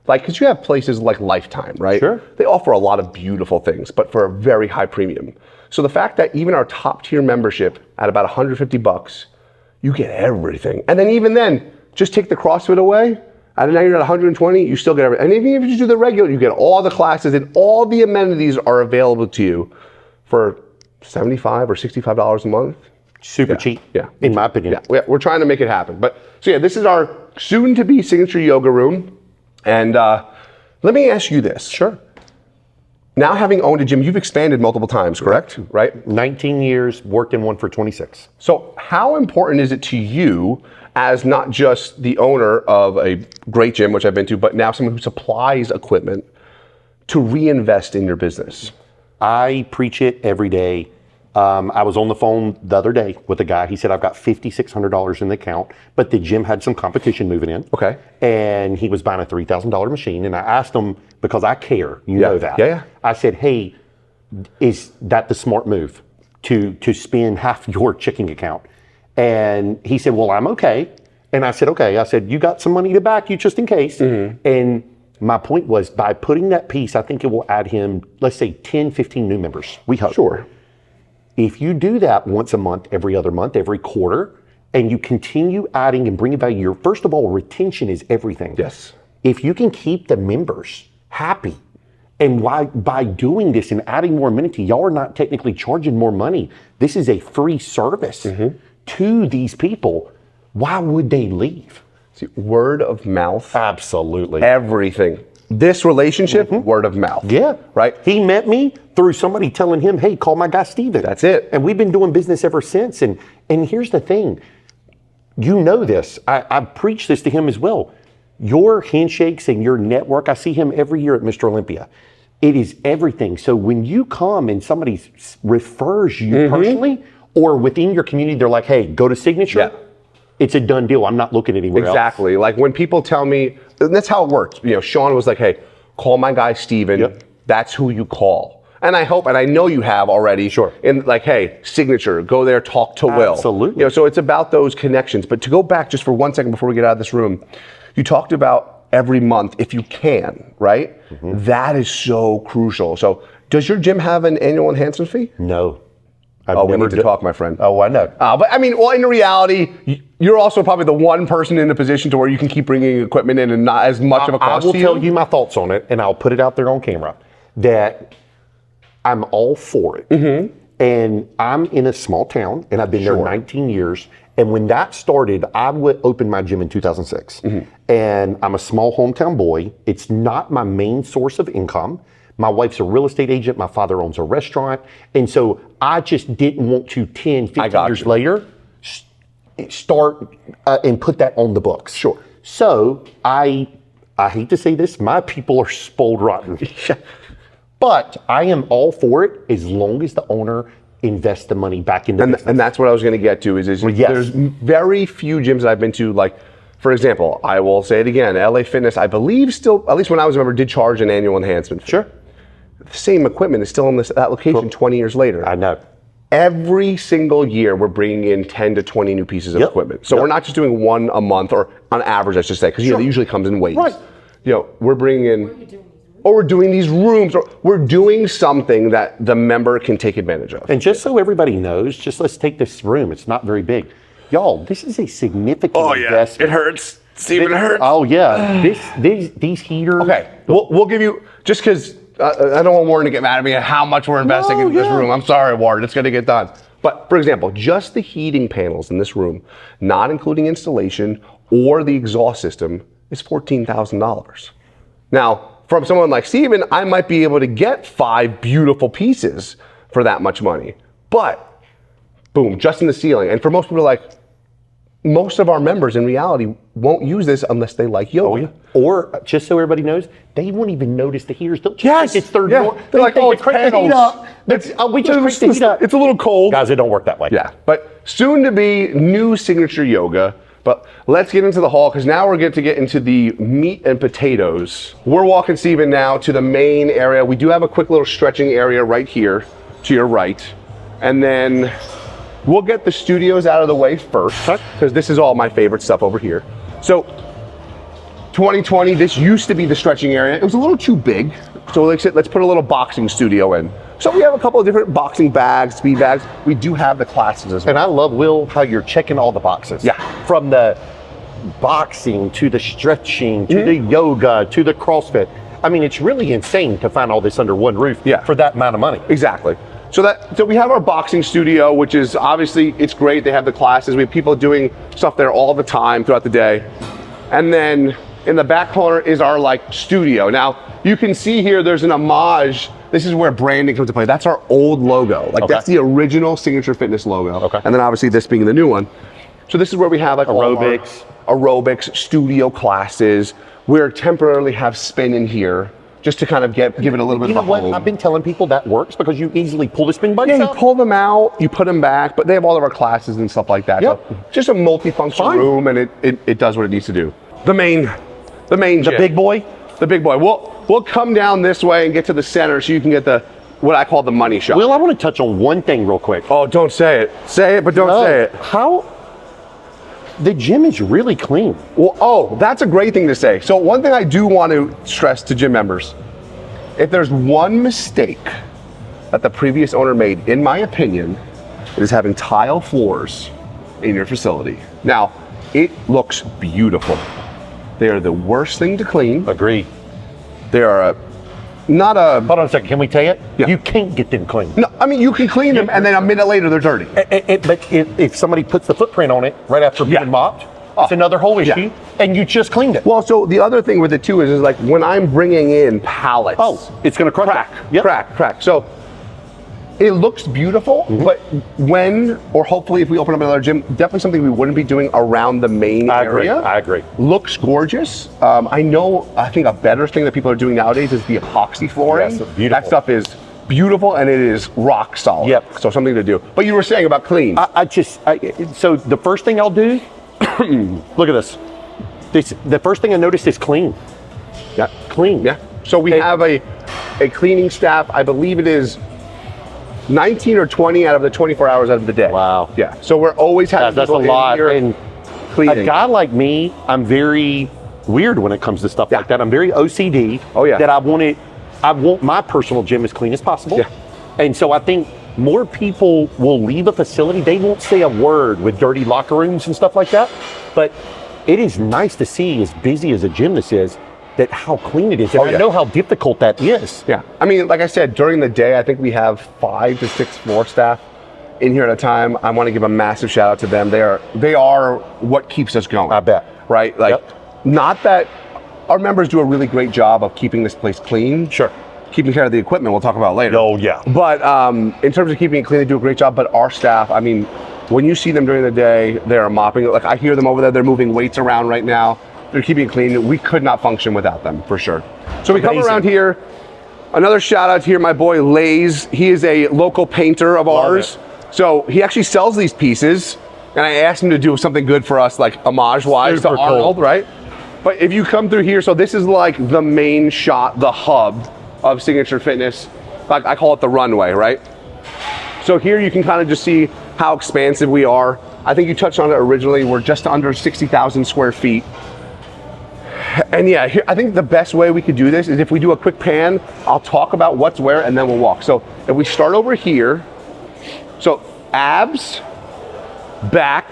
Like, because you have places like Lifetime, right? Sure. They offer a lot of beautiful things, but for a very high premium. So the fact that even our top tier membership at about $150, you get everything. And then even then, just take the CrossFit away, And now you're at 120, you still get everything. And even if you do the regular, you get all the classes and all the amenities are available to you for $75 or $65 a month. Super cheap, in my opinion. Yeah, we're trying to make it happen. But so yeah, this is our soon-to-be signature yoga room. And let me ask you this. Sure. Now having owned a gym, you've expanded multiple times, correct? Right? 19 years, worked in one for 26. So how important is it to you as not just the owner of a great gym, which I've been to, but now someone who supplies equipment to reinvest in your business? I preach it every day. I was on the phone the other day with a guy. He said, I've got $5,600 in the account, but the gym had some competition moving in. Okay. And he was buying a $3,000 machine. And I asked him, because I care, you know that. Yeah. I said, hey, is that the smart move to spend half your checking account? And he said, well, I'm okay. And I said, okay. I said, you got some money to back you just in case. And my point was, by putting that piece, I think it will add him, let's say 10, 15 new members. We hope. Sure. If you do that once a month, every other month, every quarter, and you continue adding and bringing value, first of all, retention is everything. Yes. If you can keep the members happy, and by doing this and adding more amenity, y'all are not technically charging more money. This is a free service to these people. Why would they leave? See, word of mouth. Absolutely. Everything. This relationship, word of mouth. Yeah. Right? He met me through somebody telling him, hey, call my guy Steven. That's it. And we've been doing business ever since. And here's the thing. You know this. I preach this to him as well. Your handshakes and your network, I see him every year at Mr. Olympia. It is everything. So when you come and somebody refers you personally, or within your community, they're like, hey, go to Signature. It's a done deal. I'm not looking anywhere else. Exactly. Like when people tell me, and that's how it worked. You know, Sean was like, hey, call my guy Steven. That's who you call. And I hope, and I know you have already. Sure. And like, hey, Signature, go there, talk to Will. Absolutely. You know, so it's about those connections. But to go back just for 1 second before we get out of this room, you talked about every month, if you can, right? That is so crucial. So does your gym have an annual enhancement fee? No. We need to talk, my friend. Oh, I know. But I mean, well, in reality, you're also probably the one person in a position to where you can keep bringing equipment in and not as much of a cost to you. I will tell you my thoughts on it, and I'll put it out there on camera, that I'm all for it. And I'm in a small town, and I've been there 19 years. And when that started, I opened my gym in 2006. And I'm a small hometown boy. It's not my main source of income. My wife's a real estate agent. My father owns a restaurant. And so I just didn't want to 10, 15 years later start and put that on the books. Sure. So I hate to say this, my people are spoiled rotten. But I am all for it as long as the owner invests the money back into business. And that's what I was going to get to is there's very few gyms that I've been to, like, for example, I will say it again, LA Fitness, I believe still, at least when I was a member, did charge an annual enhancement fee. Sure. The same equipment is still in that location 20 years later. I know. Every single year, we're bringing in 10 to 20 new pieces of equipment. So we're not just doing one a month, or on average, I should say, because it usually comes in waves. Right. You know, we're bringing in, or we're doing these rooms, or we're doing something that the member can take advantage of. And just so everybody knows, just let's take this room. It's not very big. Y'all, this is a significant investment. It hurts. Steven, it hurts. Oh yeah, these heaters. Okay, we'll give you, just because I don't want Warren to get mad at me at how much we're investing in this room. I'm sorry, Warren, it's going to get done. But for example, just the heating panels in this room, not including installation or the exhaust system, is $14,000. Now, from someone like Steven, I might be able to get 5 beautiful pieces for that much money. But, boom, just in the ceiling. And for most people, like, most of our members in reality won't use this unless they like yoga. Or, just so everybody knows, they won't even notice the heaters. They'll just think it's third floor. They're like, oh, it's crank the heat up. We just crank the heat up. It's a little cold. Guys, it don't work that way. Yeah, but soon to be new signature yoga. But let's get into the hall, because now we're going to get into the meat and potatoes. We're walking Steven now to the main area. We do have a quick little stretching area right here to your right. And then we'll get the studios out of the way first, because this is all my favorite stuff over here. So 2020, this used to be the stretching area. It was a little too big. So let's put a little boxing studio in. So we have a couple of different boxing bags, speed bags. We do have the classes as well. And I love, Will, how you're checking all the boxes. Yeah. From the boxing to the stretching to the yoga to the CrossFit. I mean, it's really insane to find all this under one roof for that amount of money. Exactly. So we have our boxing studio, which is obviously, it's great. They have the classes. We have people doing stuff there all the time throughout the day. And then in the back corner is our like studio. Now you can see here, there's an homage. This is where branding comes to play. That's our old logo. Like that's the original Signature Fitness logo. Okay. And then obviously this being the new one. So this is where we have like aerobics, studio classes. We're temporarily have spin in here just to kind of give it a little bit of a home. I've been telling people that works because you easily pull the spin buddies Yeah, out. you pull them out, you put them back, but they have all of our classes and stuff like that. Yep. So just a multifunction room, and it does what it needs to do. The main gym. The big boy? The big boy. We'll come down this way and get to the center so you can get what I call the money shot. Will, I want to touch on one thing real quick. Oh, don't say it. Say it, but don't say it. The gym is really clean. Well, that's a great thing to say. So one thing I do want to stress to gym members, if there's one mistake that the previous owner made, in my opinion, it is having tile floors in your facility. Now, it looks beautiful. They are the worst thing to clean. Agree. They are not a... Hold on a second, can we tell you? Yeah. You can't get them clean. No, I mean, you can clean them and then a minute later they're dirty. But if somebody puts the footprint on it right after being mopped, it's another whole issue, and you just cleaned it. Well, so the other thing with it too is like when I'm bringing in pallets. It's going to crack. Crack. So it looks beautiful, but hopefully if we open up another gym, definitely something we wouldn't be doing around the main area. I agree. Looks gorgeous. I think a better thing that people are doing nowadays is the epoxy flooring. Yes, beautiful. That stuff is beautiful and it is rock solid. Yep. So something to do. But you were saying about clean. So the first thing I'll do, look at this. The first thing I noticed is clean. Yeah. Clean. Yeah. So we have a cleaning staff. I believe it is 19 or 20 out of the 24 hours out of the day. Wow. Yeah. So we're always having that's a people in lot. here And cleaning. a guy like me, I'm very weird when it comes to stuff like that. I'm very OCD. Oh, yeah. That I want my personal gym as clean as possible. Yeah. And so I think more people will leave a facility. They won't say a word with dirty locker rooms and stuff like that. But it is nice to see, as busy as a gym this is, that how clean it is. And I know how difficult that is. Yeah. I mean, like I said, during the day, I think we have 5 to 6 floor staff in here at a time. I want to give a massive shout out to them. They are what keeps us going. I bet. Right? Like, not that our members do a really great job of keeping this place clean. Sure. Keeping care of the equipment, we'll talk about later. Oh, yeah. But in terms of keeping it clean, they do a great job. But our staff, I mean, when you see them during the day, they're mopping. Like I hear them over there, they're moving weights around right now. They're keeping it clean. We could not function without them, for sure. So we come around here. Another shout out here, my boy Lays. He is a local painter of ours. So he actually sells these pieces. And I asked him to do something good for us, like homage-wise to Arnold, right? But if you come through here, so this is like the main shot, the hub of Signature Fitness. Like I call it the runway, right? So here you can kind of just see how expansive we are. I think you touched on it originally. We're just under 60,000 square feet. And yeah, here, I think the best way we could do this is if we do a quick pan, I'll talk about what's where and then we'll walk. So if we start over here, so abs, back,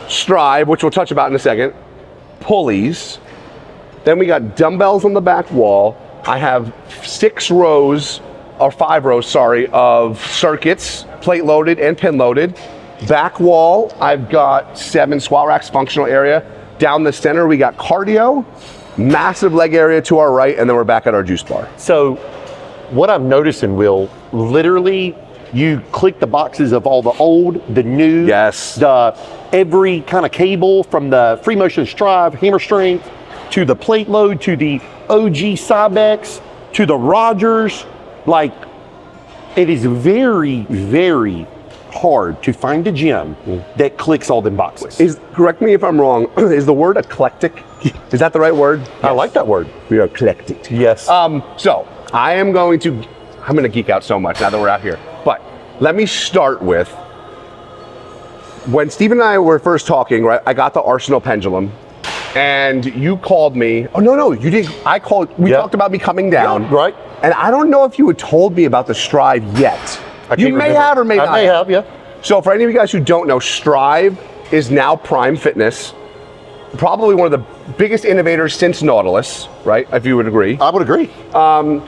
strive, which we'll touch about in a second, pulleys, then we got dumbbells on the back wall. I have 5 rows of circuits, plate loaded and pin loaded. Back wall, I've got 7 squat racks, functional area. Down the center, we got cardio, massive leg area to our right, and then we're back at our juice bar. So what I'm noticing, Will, literally you click the boxes of all the old, the new, every kind of cable from the free motion strive, hammer strength, to the plate load, to the OG Cybex, to the Rogers. Like, it is very, very hard to find a gym that clicks all them boxes. Correct me if I'm wrong, is the word eclectic, is that the right word? Yes. I like that word. We are eclectic. Yes. So I'm going to geek out so much now that we're out here. But let me start with, when Steve and I were first talking, right, I got the Arsenal pendulum and you called me. Oh, no, you didn't. We talked about me coming down. Yeah, right. And I don't know if you had told me about the Strive yet. You may have or may not. I may have, yeah. So for any of you guys who don't know, Strive is now Prime Fitness. Probably one of the biggest innovators since Nautilus, right? If you would agree. I would agree.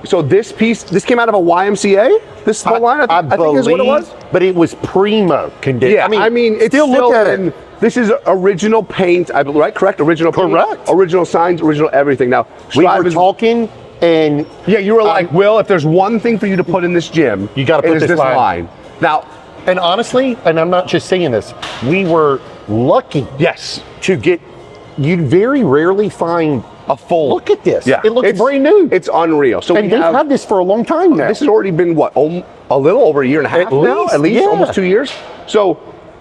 So this came out of a YMCA. This whole line, I think is what it was. But it was primo condition. Yeah, I mean, it's still look at it. This is original paint, right? Correct. Original paint, correct. Original signs, original everything. Now we were talking, and yeah, you were like, Will, if there's one thing for you to put in this gym, you got to put this line. Now, and honestly, and I'm not just saying this, we were lucky. Yes. To get. You'd very rarely find a full. Look at this. Yeah. It looks brand new. It's unreal. So and they've had this for a long time now. This has already been what, a little over a year and a half now? At least almost 2 years. So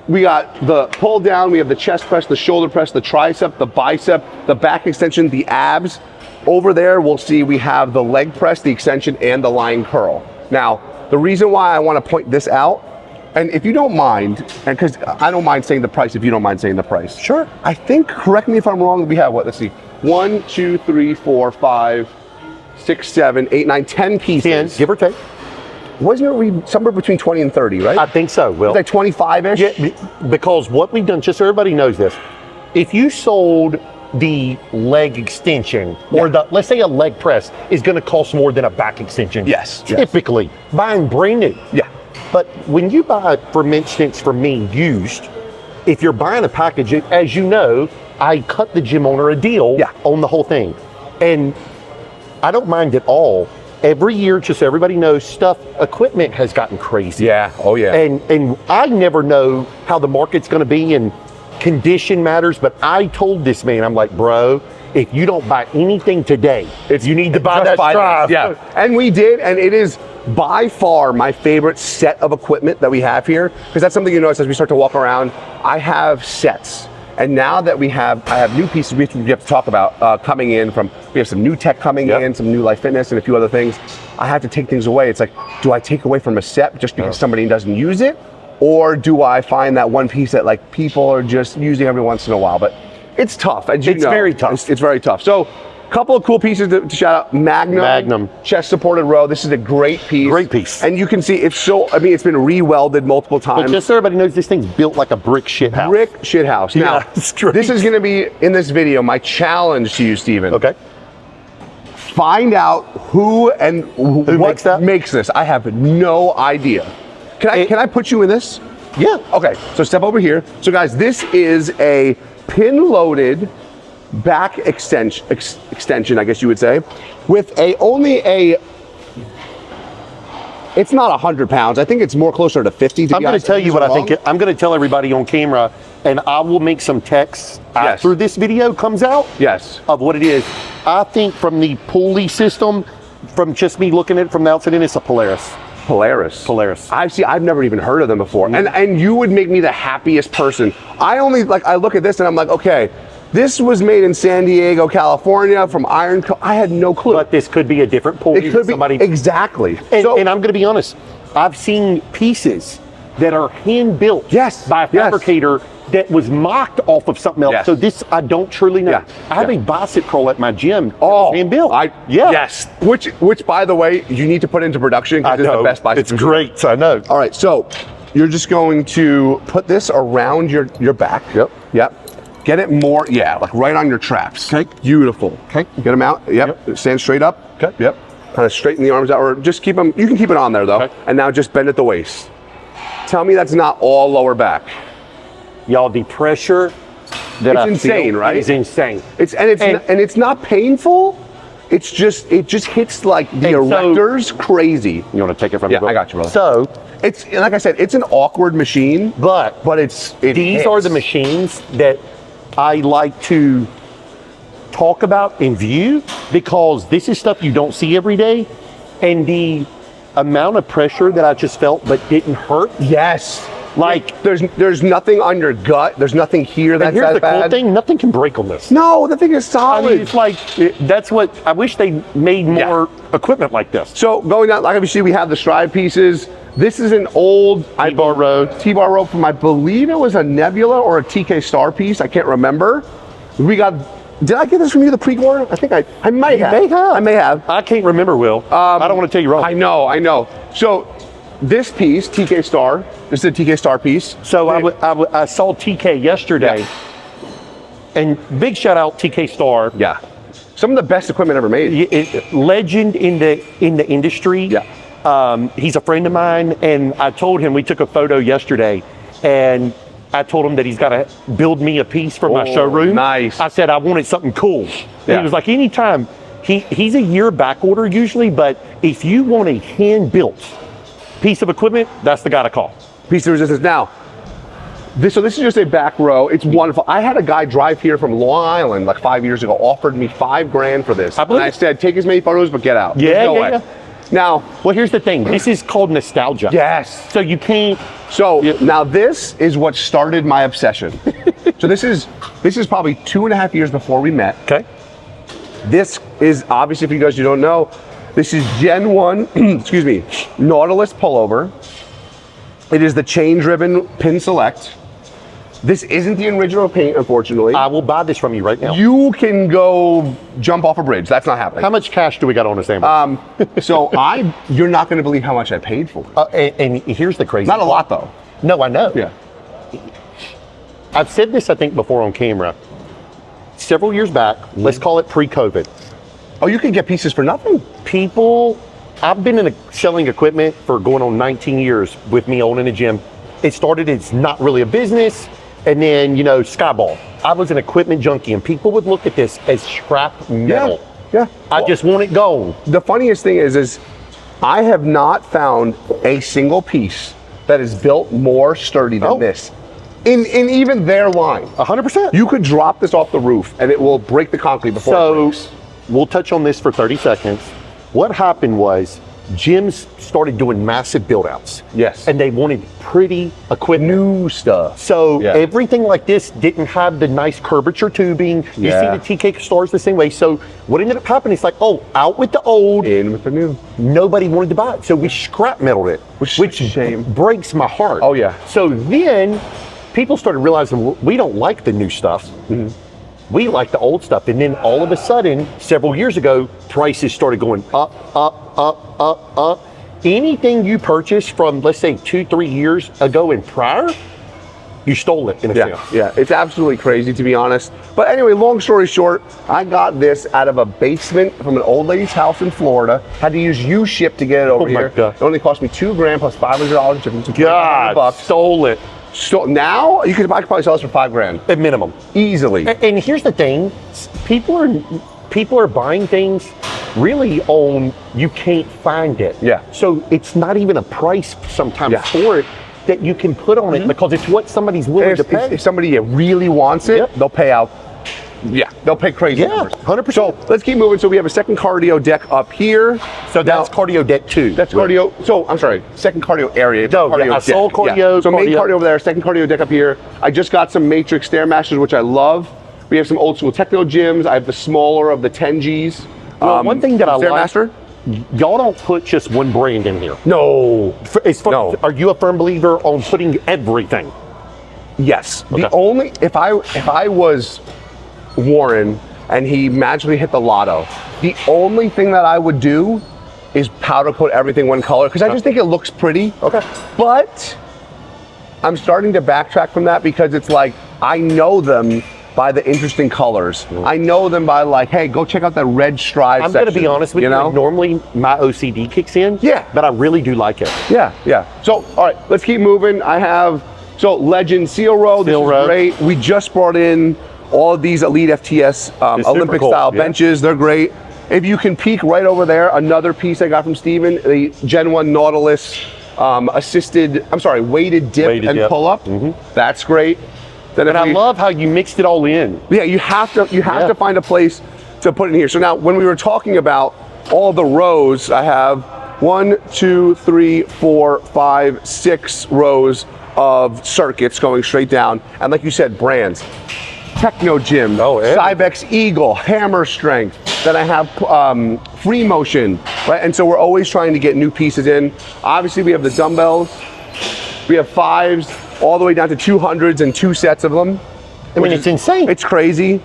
we got the pull down, we have the chest press, the shoulder press, the tricep, the bicep, the back extension, the abs. Over there, we'll see we have the leg press, the extension, and the lying curl. Now, the reason why I want to point this out, and if you don't mind, and because I don't mind saying the price if you don't mind saying the price. Sure. I think, correct me if I'm wrong, we have what, let's see, 1, 2, 3, 4, 5, 6, 7, 8, 9, 10 pieces. 10, give or take. Wasn't it somewhere between 20 and 30, right? I think so, Will. Like 25-ish? Yeah, because what we've done, just so everybody knows this, if you sold the leg extension, or let's say a leg press is going to cost more than a back extension. Yes. Typically, buying brand new. Yeah. But when you buy, for instance, from me, used, if you're buying a package, as you know, I cut the gym owner a deal on the whole thing. And I don't mind at all. Every year, just so everybody knows, equipment has gotten crazy. Yeah, oh yeah. And I never know how the market's gonna be and condition matters, but I told this man, I'm like, bro, if you don't buy anything today, you need to buy that Strive. Yeah, and we did, and it is by far my favorite set of equipment that we have here, because that's something you notice as we start to walk around. I have sets, and now that I have new pieces we have to talk about coming in from, we have some new tech coming in, some new Life Fitness and a few other things. I have to take things away. It's like, do I take away from a set just because somebody doesn't use it? Or do I find that one piece that like people are just using every once in a while? But it's tough, as you know. It's very tough. It's very tough. So, couple of cool pieces to shout out. Magnum chest supported row. This is a great piece. Great piece. And you can see it's it's been re-welded multiple times. But just so everybody knows, this thing's built like a brick shit house. Brick shit house. Now, this is going to be in this video my challenge to you, Steven. Okay. Find out who and what makes this. I have no idea. Can I put you in this? Yeah. Okay. So step over here. So guys, this is a pin-loaded back extension, I guess you would say, with it's not 100 pounds. I think it's more closer to 50. I'm going to tell you what I think. I'm going to tell everybody on camera, and I will make some texts after this video comes out. Yes. Of what it is. I think from the pulley system, from just me looking at it from the outside in, it's a Polaris. Polaris. I've never even heard of them before. And you would make me the happiest person. I look at this and I'm like, okay, this was made in San Diego, California from Iron Co. I had no clue. But this could be a different pulley. It could be, exactly. And I'm going to be honest, I've seen pieces that are hand built by a fabricator that was mocked off of something else. So this, I don't truly know. I have a bicep curl at my gym. Hand built. Yes. Which, by the way, you need to put into production because it's the best bicep. It's great. I know. All right. So you're just going to put this around your back. Yep. Get it more, like right on your traps. Okay. Beautiful. Okay. Get them out. Yep. Stand straight up. Okay. Yep. Kind of straighten the arms out, or just keep them. You can keep it on there though. Okay. And now just bend at the waist. Tell me that's not all lower back. Y'all, the pressure that it's insane, right? It's insane. It's not painful. It just hits like the erectors crazy. You want to take it from me? Yeah, I got you, brother. So it's, like I said, it's an awkward machine, but these are the machines that I like to talk about and view, because this is stuff you don't see every day, and the amount of pressure that I just felt but didn't hurt. Yes. Like there's nothing on your gut. There's nothing here that's here's that the bad. Cool thing, nothing can break on this. No, the thing is solid. I mean, it's like, that's what, I wish they made more equipment like this. So going down, like obviously we have the Strive pieces. This is an old T-bar rope from, I believe it was a Nebula or a TK Star piece. I can't remember. Did I get this from you, the Pregor? I think I might have. I may have. I can't remember, Will. I don't want to tell you wrong. I know. So this piece, TK Star, this is a TK Star piece. So I saw TK yesterday, and big shout out TK Star. Yeah. Some of the best equipment ever made. Legend in the industry. Yeah. He's a friend of mine, and I told him, we took a photo yesterday, and I told him that he's got to build me a piece for my showroom. Nice. I said I wanted something cool. Yeah. He was like, anytime. He's a year back order usually, but if you want a hand-built piece of equipment, that's the guy to call. Piece of resistance. Now, so this is just a back row. It's wonderful. I had a guy drive here from Long Island like 5 years ago, offered me $5,000 for this. And I said, take as many photos, but get out. Yeah, no way. Now, well, here's the thing. This is called nostalgia. Yes. So you can't. So now this is what started my obsession. So this is probably 2.5 years before we met. Okay. This is obviously, for you guys who don't know, this is Gen 1, excuse me, Nautilus pullover. It is the chain-driven pin select. This isn't the original paint, unfortunately. I will buy this from you right now. You can go jump off a bridge. That's not happening. How much cash do we got on this Amber? So you're not going to believe how much I paid for it. And here's the crazy Not a part. lot, though. No, I know. Yeah. I've said this, I think, before on camera. Several years back, let's call it pre-COVID. Oh, you can get pieces for nothing. I've been selling equipment for going on 19 years with me owning a gym. It started as not really a business, and then, Skyball. I was an equipment junkie, and people would look at this as scrap metal. Yeah. I just want it gone. The funniest thing is I have not found a single piece that is built more sturdy than this. In even their line. 100%. You could drop this off the roof and it will break the concrete before it breaks. We'll touch on this for 30 seconds. What happened was gyms started doing massive build outs. Yes. And they wanted pretty equipment. New stuff. So everything like this didn't have the nice curvature tubing. You see the TK Stars the same way. So what ended up happening is like, out with the old. In with the new. Nobody wanted to buy it. So we scrap metaled it. Which shame. Breaks my heart. Oh yeah. So then people started realizing we don't like the new stuff. Mm-hmm. We like the old stuff. And then all of a sudden, several years ago, prices started going up, up, up, up, up. Anything you purchased from, let's say, 2-3 years ago and prior, you stole it in a sense. Yeah, it's absolutely crazy, to be honest. But anyway, long story short, I got this out of a basement from an old lady's house in Florida. Had to use U-Ship to get it over here. God. It only cost me $2,000 plus $500 shipping. God, stole it. So now I could probably sell this for $5,000 at minimum, easily. And here's the thing: people are buying things really on you can't find it. Yeah. So it's not even a price sometimes for it that you can put on it because it's what somebody's willing to pay. If somebody really wants it, they'll pay out. Yeah, they'll pay crazy numbers. 100%. So let's keep moving. So we have a second cardio deck up here. So that's cardio deck 2. That's cardio. So I'm sorry, second cardio area. No, I saw cardio. So main cardio over there, second cardio deck up here. I just got some Matrix Stairmasters, which I love. We have some old school techno gyms. I have the smaller of the 10Gs. Well, one thing that I Stairmaster. Y'all don't put just one brand in here. No. No. Are you a firm believer on putting everything? Yes. Okay. The only if I was Warren and he magically hit the lotto, the only thing that I would do is powder coat everything one color because I just think it looks pretty. Okay. But I'm starting to backtrack from that because it's like I know them by the interesting colors. I know them by like, hey, go check out that red stripe I'm going to be honest with you. Like, normally my OCD kicks in. Yeah. But I really do like it. Yeah. So, all right, let's keep moving. I have, Legend Seal Row. This is great. We just brought in all of these Elite FTS Olympic style benches. They're great. If you can peek right over there, another piece I got from Steven, the Gen 1 Nautilus weighted dip and pull up. That's great. Then I love how you mixed it all in. Yeah, you have to find a place to put it in here. So now when we were talking about all the rows, I have 1, 2, 3, 4, 5, 6 rows of circuits going straight down. And like you said, brands. Techno Gym, Cybex Eagle, Hammer Strength. Then I have Free Motion, right? And so we're always trying to get new pieces in. Obviously we have the dumbbells. We have 5s all the way down to 200s and 2 sets of them. I mean, it's insane. It's crazy.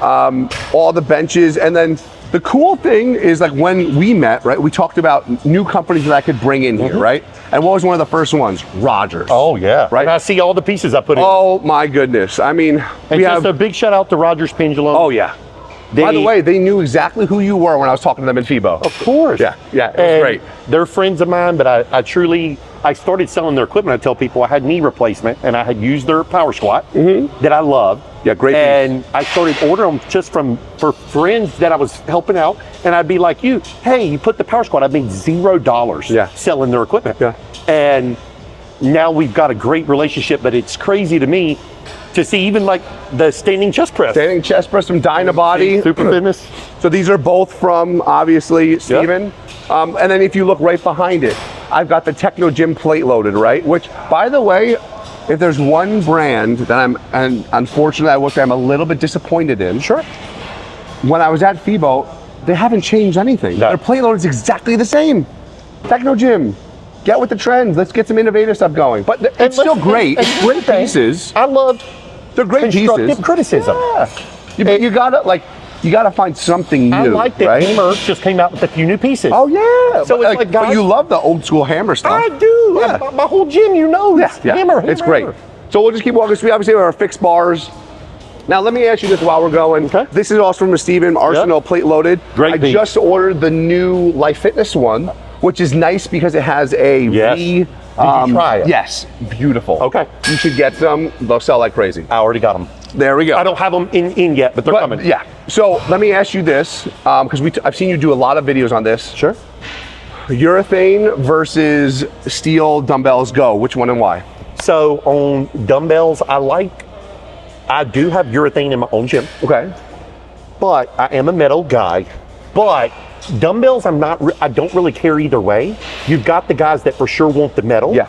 All the benches, and then The cool thing is like when we met, right, we talked about new companies that I could bring in here, right? And what was one of the first ones? Rogers. Oh yeah, Right. And I see all the pieces I put in. Oh my goodness. I mean, and we just have, a big shout out to Rogers Pendulum. oh yeah. By the way, they knew exactly who you were when I was talking to them in FIBO. Of course. Yeah, it was And great. They're friends of mine, but I started selling their equipment. I tell people I had knee replacement and I had used their power squat that I loved. Yeah, great piece. And I started ordering them just for friends that I was helping out. And I'd be like, hey, you put the power squat. I made $0 selling their equipment. Yeah. And now we've got a great relationship, but it's crazy to me to see even like the standing chest press. Standing chest press from Dynabody. Super Fitness. So these are both from, obviously, Steven. And then if you look right behind it, I've got the Techno Gym plate loaded, right? Which, by the way, if there's one brand that and unfortunately I would say I'm a little bit disappointed in. Sure. When I was at FIBO, they haven't changed anything. No. Their plate load is exactly the same. Techno Gym, get with the trends. Let's get some innovative stuff going. But it's still great. It's great pieces. I loved They're great constructive pieces. criticism. Yeah. You gotta find something new, I like that right? Hammer just came out with a few new pieces. Oh yeah. So it's like, but guys, you love the old school Hammer stuff. I do. Yeah. My whole gym, Hammer. It's great. So we'll just keep walking. So we obviously have our fixed bars. Now let me ask you this while we're going. Okay. This is also from Steven, Arsenal plate loaded. Great I piece. just ordered the new Life Fitness one, which is nice because it has a Yes. V. Did you try it? Yes, beautiful. Okay. You should get some. They'll sell like crazy. I already got them. There we go. I don't have them in yet, but they're coming. Yeah. So let me ask you this, because I've seen you do a lot of videos on this. Sure. Urethane versus steel dumbbells go. Which one and why? So on dumbbells, I do have urethane in my own gym, Okay. but I am a metal guy. But dumbbells, I don't really care either way. You've got the guys that for sure want the metal. Yeah.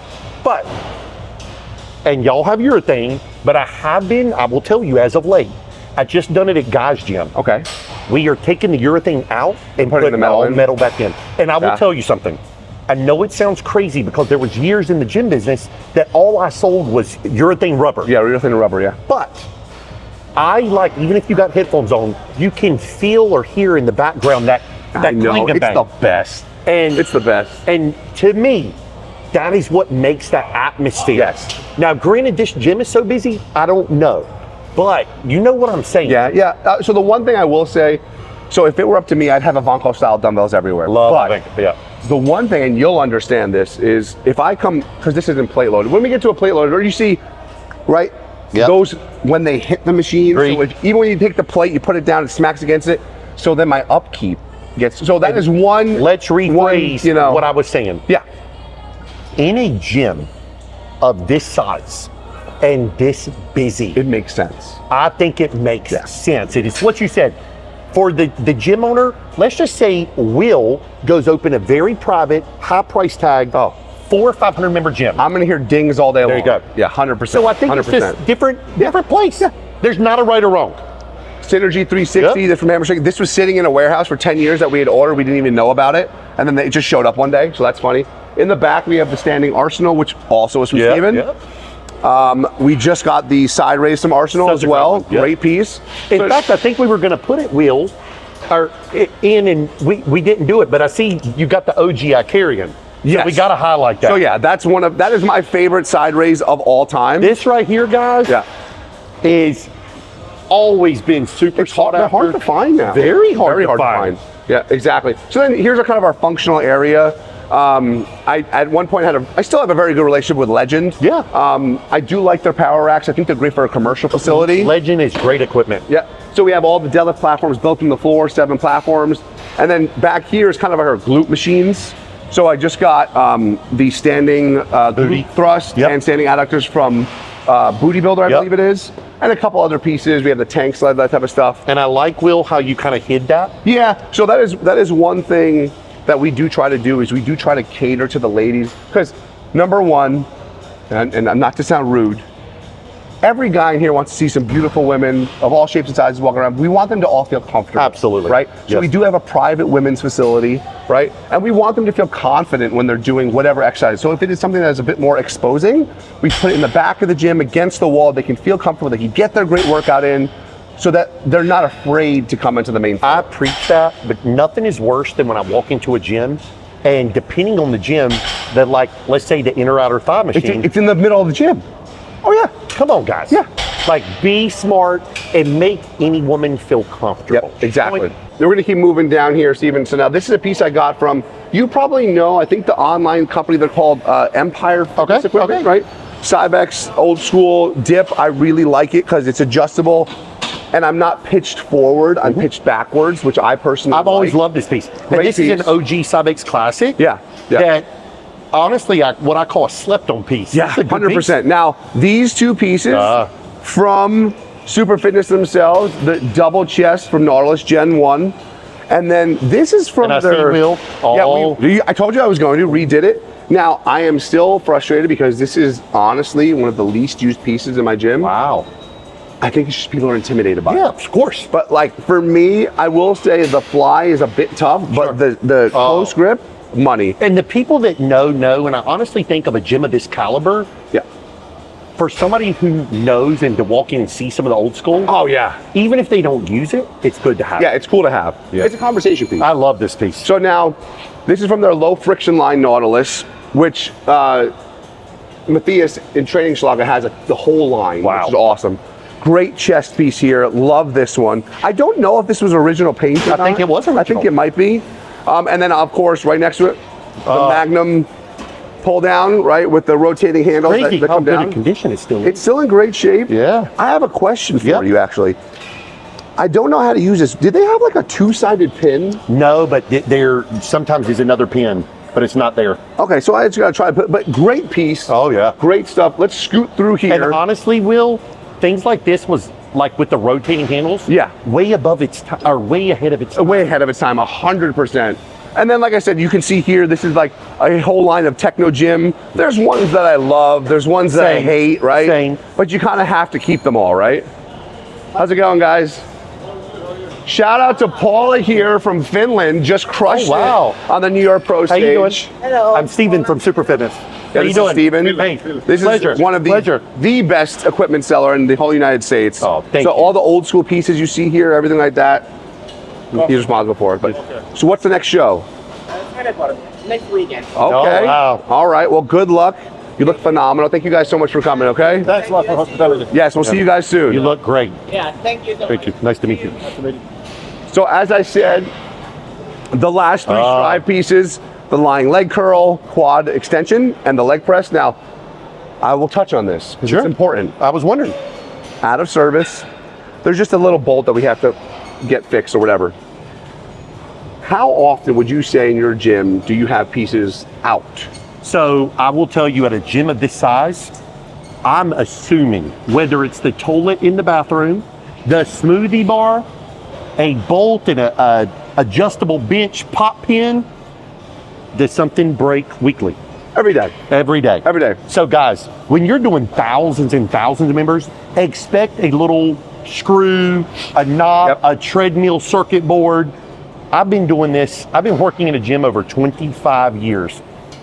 And y'all have urethane, but I will tell you as of late, I just done it at Guy's Gym. Okay. We are taking the urethane out and putting the putting metal all in? metal back in. And I will Yeah. tell you something. I know it sounds crazy because there was years in the gym business that all I sold was urethane rubber. Yeah, urethane rubber. Yeah. But even if you got headphones on, you can feel or hear in the background that I know. clank and It's bang. the best. And It's the best. And to me, that is what makes that atmosphere. Yes. Now, granted, this gym is so busy, I don't know. But you know what I'm saying. Yeah. So the one thing I will say, so if it were up to me, I'd have Ivanko style dumbbells everywhere. But Yeah. the one thing, and you'll understand this, is if I come, because this isn't plate loaded. When we get to a plate loaded, or you see, right? Yep. Those when they hit the machine. Agreed. So even when you take the plate, you put it down, it smacks against it. So then my upkeep gets. So that is one. Let's rephrase what I was saying. Yeah. In a gym of this size and this busy, It makes sense. I think it makes sense. It is what you said. For the gym owner, let's just say Will goes open a very private, high price tag, 400 or 500 member gym. I'm going to hear dings all day long. There you go. Yeah, 100%. So I think 100%. it's just different place. Yeah. There's not a right or wrong. Synergy 360, that's from Hammer Strength. This was sitting in a warehouse for 10 years that we had ordered. We didn't even know about it. And then it just showed up one day, so that's funny. In the back, we have the standing Arsenal, which also is from Steven. We just got the side raise from Arsenal as well. Great piece. In fact, I think we were going to put it, Will, and we didn't do it, but I see you got the OG Icarian. Yes. So we got to highlight that. So yeah, that is my favorite side raise of all time. This right here, guys, is always been super sought after. They're hard to find now. Very hard to find. Yeah, exactly. So then here's kind of our functional area. I at one point I still have a very good relationship with Legend. Yeah. I do like their power racks. I think they're great for a commercial facility. Legend is great equipment. Yeah. So we have all the deadlift platforms built in the floor, 7 platforms. And then back here is kind of our glute machines. So I just got the standing glute thrust and standing adductors from Booty Builder, I believe it is. And a couple other pieces. We have the tank sled, that type of stuff. And I like, Will, how you kind of hid that. Yeah. So that is one thing that we do try to do, is we do try to cater to the ladies. Because number one, and not to sound rude, every guy in here wants to see some beautiful women of all shapes and sizes walking around. We want them to all feel comfortable. Absolutely. Right? So we do have a private women's facility, right? And we want them to feel confident when they're doing whatever exercise. So if it is something that is a bit more exposing, we put it in the back of the gym against the wall. They can feel comfortable. They can get their great workout in. so that they're not afraid to come into the main floor. I preach that, but nothing is worse than when I walk into a gym and depending on the gym, that like, let's say the inner outer thigh machine. It's in the middle of the gym. Oh yeah. Come on, guys. Yeah. Like, be smart and make any woman feel comfortable. Yep, exactly. We're gonna keep moving down here, Steven. So now this is a piece I got from, you probably know, I think the online company, they're called Empire Fitness Equipment, right? Cybex, old school dip. I really like it because it's adjustable and I'm not pitched forward, I'm pitched backwards, which I personally I've always loved this piece. And this is an OG Cybex classic. Yeah. That honestly, what I call a slept-on piece. Yeah, 100%. Now, these two pieces from Super Fitness themselves, the double chest from Nautilus Gen 1, and then this is from their... I told you I was going to, redid it. Now, I am still frustrated because this is honestly one of the least used pieces in my gym. Wow. I think it's just people are intimidated by it. Yeah, of course. But like, for me, I will say the fly is a bit tough, but the close grip, money. And the people that know, and I honestly think of a gym of this caliber, for somebody who knows and to walk in and see some of the old school, even if they don't use it, it's good to have. Yeah, it's cool to have. Yeah. It's a conversation piece. I love this piece. So now, this is from their low friction line Nautilus, which Matthias in Training Schlager has the whole line, which is awesome. Great chest piece here. Love this one. I don't know if this was original paint or not. I think it was original. I think it might be. And then, of course, right next to it, the Magnum pull down, right, with the rotating handles that come down. Good condition it's still in. It's still in great shape. Yeah. I have a question for you, actually. I don't know how to use this. Did they have like a two-sided pin? No, but there sometimes is another pin, but it's not there. Okay, so I just gotta try, but great piece. Oh yeah. Great stuff. Let's scoot through here. And honestly, Will, things like this was like with the rotating handles. Yeah. Way above its time, or way ahead of its time. Way ahead of its time, 100%. And then, like I said, you can see here, this is like a whole line of Techno Gym. There's ones that I love, there's ones that I hate, right? Same. But you kind of have to keep them all, right? How's it going, guys? Shout out to Paula here from Finland, just crushed it on the New York Pro stage. How you doing? Hello. I'm Steven from Super Fitness. How you doing? Steven. Hey, this is one of the best equipment seller in the whole United States. Oh, thank you. So all the old school pieces you see here, everything like that, he's responsible for it. But so what's the next show? Next weekend. Okay. Oh, wow. All right. Well, good luck. You look phenomenal. Thank you guys so much for coming, okay? Thanks a lot for hospitality. Yes, we'll see you guys soon. You look great. Yeah, thank you so much. Thank you. Nice to meet you. So as I said, the last three strive pieces, the lying leg curl, quad extension, and the leg press. Now, I will touch on this because it's important. I was wondering. Out of service, there's just a little bolt that we have to get fixed or whatever. How often would you say in your gym do you have pieces out? So I will tell you, at a gym of this size, I'm assuming whether it's the toilet in the bathroom, the smoothie bar, a bolt and a adjustable bench pop pin, does something break weekly? Every day. Every day. Every day. So guys, when you're doing thousands and thousands of members, expect a little screw, a knob, a treadmill circuit board. I've been doing this, I've been working in a gym over 25 years.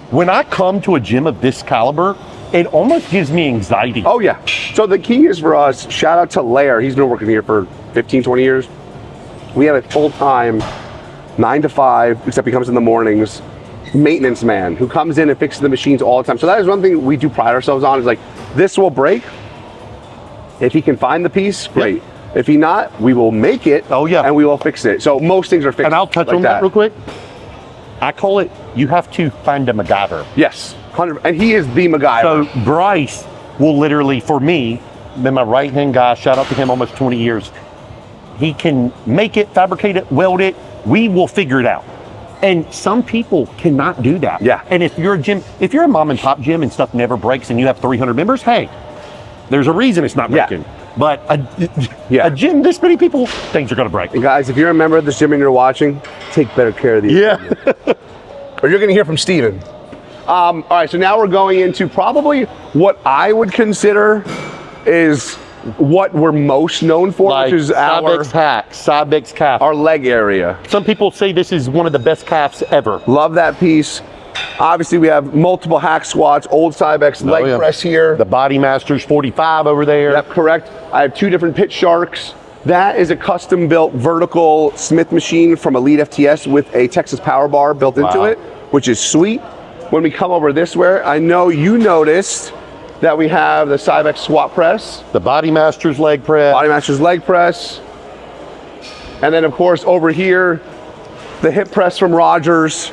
When I come to a gym of this caliber, it almost gives me anxiety. Oh yeah. So the key is for us, shout out to Lair. He's been working here for 15, 20 years. We have a full-time 9 to 5, except he comes in the mornings, maintenance man who comes in and fixes the machines all the time. So that is one thing we do pride ourselves on, is like, this will break. If he can find the piece, great. If he not, we will make it. Oh yeah. And we will fix it. So most things are fixed. And I'll touch on that real quick. I call it, you have to find a MacGyver. Yes, 100%. And he is the MacGyver. So Bryce will literally, for me, been my right-hand guy, shout out to him, almost 20 years. He can make it, fabricate it, weld it. We will figure it out. And some people cannot do that. Yeah. And if you're a mom and pop gym and stuff never breaks and you have 300 members, hey, there's a reason it's not breaking. But a gym this many people, things are gonna break. And guys, if you're a member of this gym and you're watching, take better care of these. Or you're gonna hear from Steven. All right, so now we're going into probably what I would consider is what we're most known for, like which is our Cybex calf. Our leg area. Some people say this is one of the best calves ever. Love that piece. Obviously, we have multiple hack squats, old Cybex leg press here. The Body Masters 45 over there. Yep, correct. I have 2 different pit sharks. That is a custom-built vertical Smith machine from Elite FTS with a Texas power bar built into it, which is sweet. When we come over this way, I know you noticed that we have the Cybex squat press, The Body Masters leg press. Body Masters leg press, and then of course over here, the hip press from Rogers,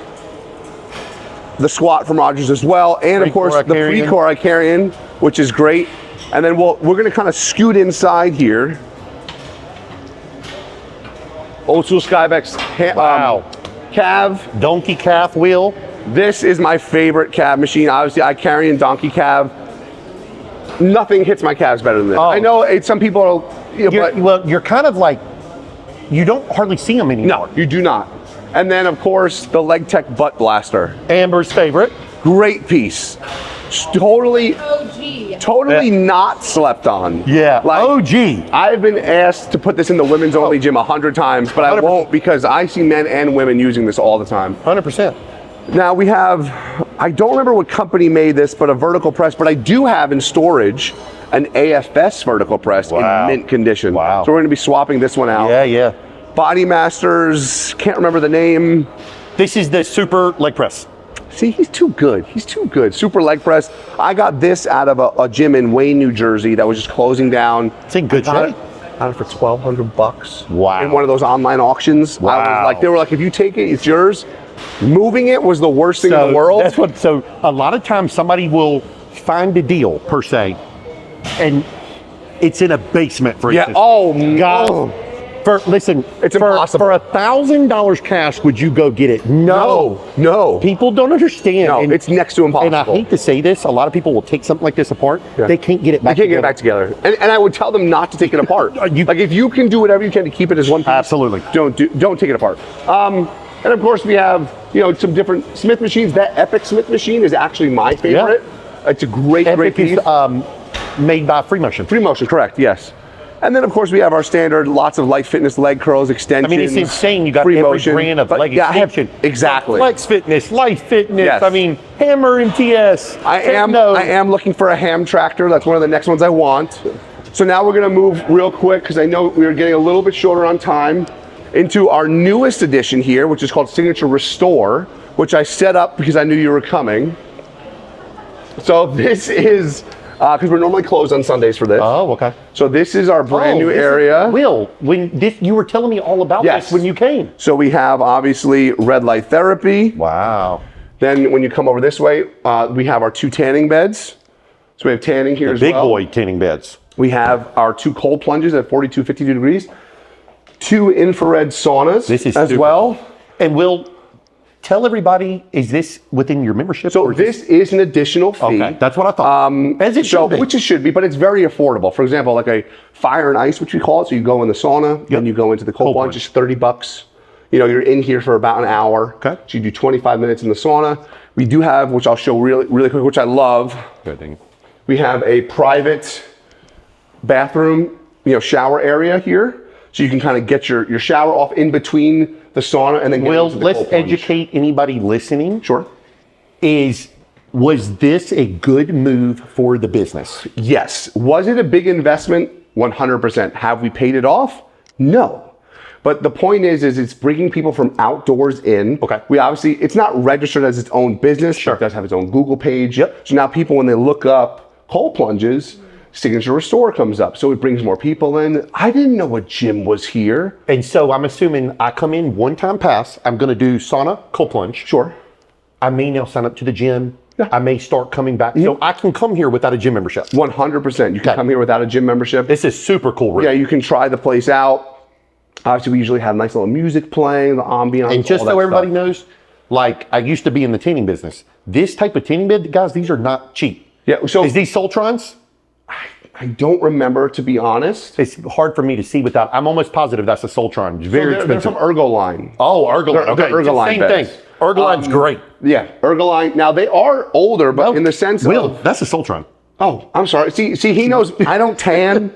the squat from Rogers as well, and of course the Precor Icarian, which is great. And then we're going to kind of scoot inside here. Old school Skybex calf. Donkey calf wheel. This is my favorite calf machine. Obviously, Icarian donkey calf. Nothing hits my calves better than this. Oh. I know some people are, You're kind of like, you don't hardly see them anymore. no, you do not. And then of course the Leg Tech butt blaster. Amber's favorite. Great piece. Totally OG. not slept on. Yeah, OG. I've been asked to put this in the women's only gym 100 times, but I 100%. won't because I see men and women using this all the time. 100%. Now we have, I don't remember what company made this, but a vertical press, but I do have in storage an AFS vertical press in mint condition. Wow. So we're gonna be swapping this one out. Yeah. Body Masters, can't remember the name. This is the super leg press. See, he's too good. He's too good. Super leg press. I got this out of a gym in Wayne, New Jersey that was just closing down. It's in good shape. Got it for $1,200. Wow. In one of those online auctions. I was like, they were like, if you take it, it's yours. Moving it was the worst thing in the world. That's what. So a lot of times somebody will find a deal per se, and it's in a basement, for instance. God. Listen, It's impossible. For $1,000 cash, would you go get it? No. People don't understand. No, it's next to impossible. And I hate to say this, a lot of people will take something like this apart. Yeah. They can't get it back. They can't get it back together. And I would tell them not to take it apart. Like if you can do whatever you can to keep it as one piece, absolutely. Don't take it apart. And of course we have some different Smith machines. That Epic Smith machine is actually my favorite. Yeah. It's a great piece. Is, made by Free Motion. Free Motion, correct? Yes. And then of course we have our standard, lots of Life Fitness leg curls, extensions. I mean, it's insane. You got Free every Motion, brand of leg extension. Exactly. Flex Fitness, Life Fitness. Yes. I mean, Hammer MTS. I am looking for a ham tractor. That's one of the next ones I want. So now we're gonna move real quick because I know we are getting a little bit shorter on time into our newest edition here, which is called Signature Restore, which I set up because I knew you were coming. So this is, because we're normally closed on Sundays for this. Oh, okay. So this is our brand new area. You were telling me all about this when you came. So we have obviously red light therapy. Wow. Then when you come over this way, we have our 2 tanning beds. So we have tanning here as well. Big boy tanning beds. We have our 2 cold plunges at 42, 52 degrees. 2 infrared saunas as well. And we'll tell everybody, is this within your membership? So this is an additional fee. Okay, that's what I thought. As it should be. Which it should be, but it's very affordable. For example, like a fire and ice, which we call it. So you go in the sauna, then you go into the cold plunge, just $30. You're in here for about an hour. Okay. So you do 25 minutes in the sauna. We do have, which I'll show really quick, which I love. Good thing. We have a private bathroom, shower area here. So you can kind of get your shower off in between the sauna and then get into the let's cold plunge. educate anybody listening. Sure. Was this a good move for the business? Yes. Was it a big investment? 100%. Have we paid it off? No. But the point is it's bringing people from outdoors in. Okay. We obviously, it's not registered as its own business. Sure. It does have its own Google page. Yep. So now people, when they look up cold plunges, Signature Restore comes up. So it brings more people in. I didn't know a gym was here. And so I'm assuming I come in one time pass. I'm going to do sauna, cold plunge. Sure. I may now sign up to the gym. Yeah. I may start coming back. So I can come here without a gym membership. 100%. You can come here without a gym membership. This is super cool. Really. Yeah, you can try the place out. Obviously, we usually have nice little music playing, the ambiance. And just so everybody knows, like I used to be in the tanning business. This type of tanning bed, guys, these are not cheap. Yeah. So is these Soltrons? I don't remember, to be honest. It's hard for me to see without. I'm almost positive that's a Soltron. It's very expensive. They're from Ergoline. Oh, Ergoline. Okay, Ergoline same beds. thing. Ergoline's great. Yeah, Ergoline. Now they are older, but in the sense of that's a Soltron. Oh, I'm sorry. See, he knows. I don't tan.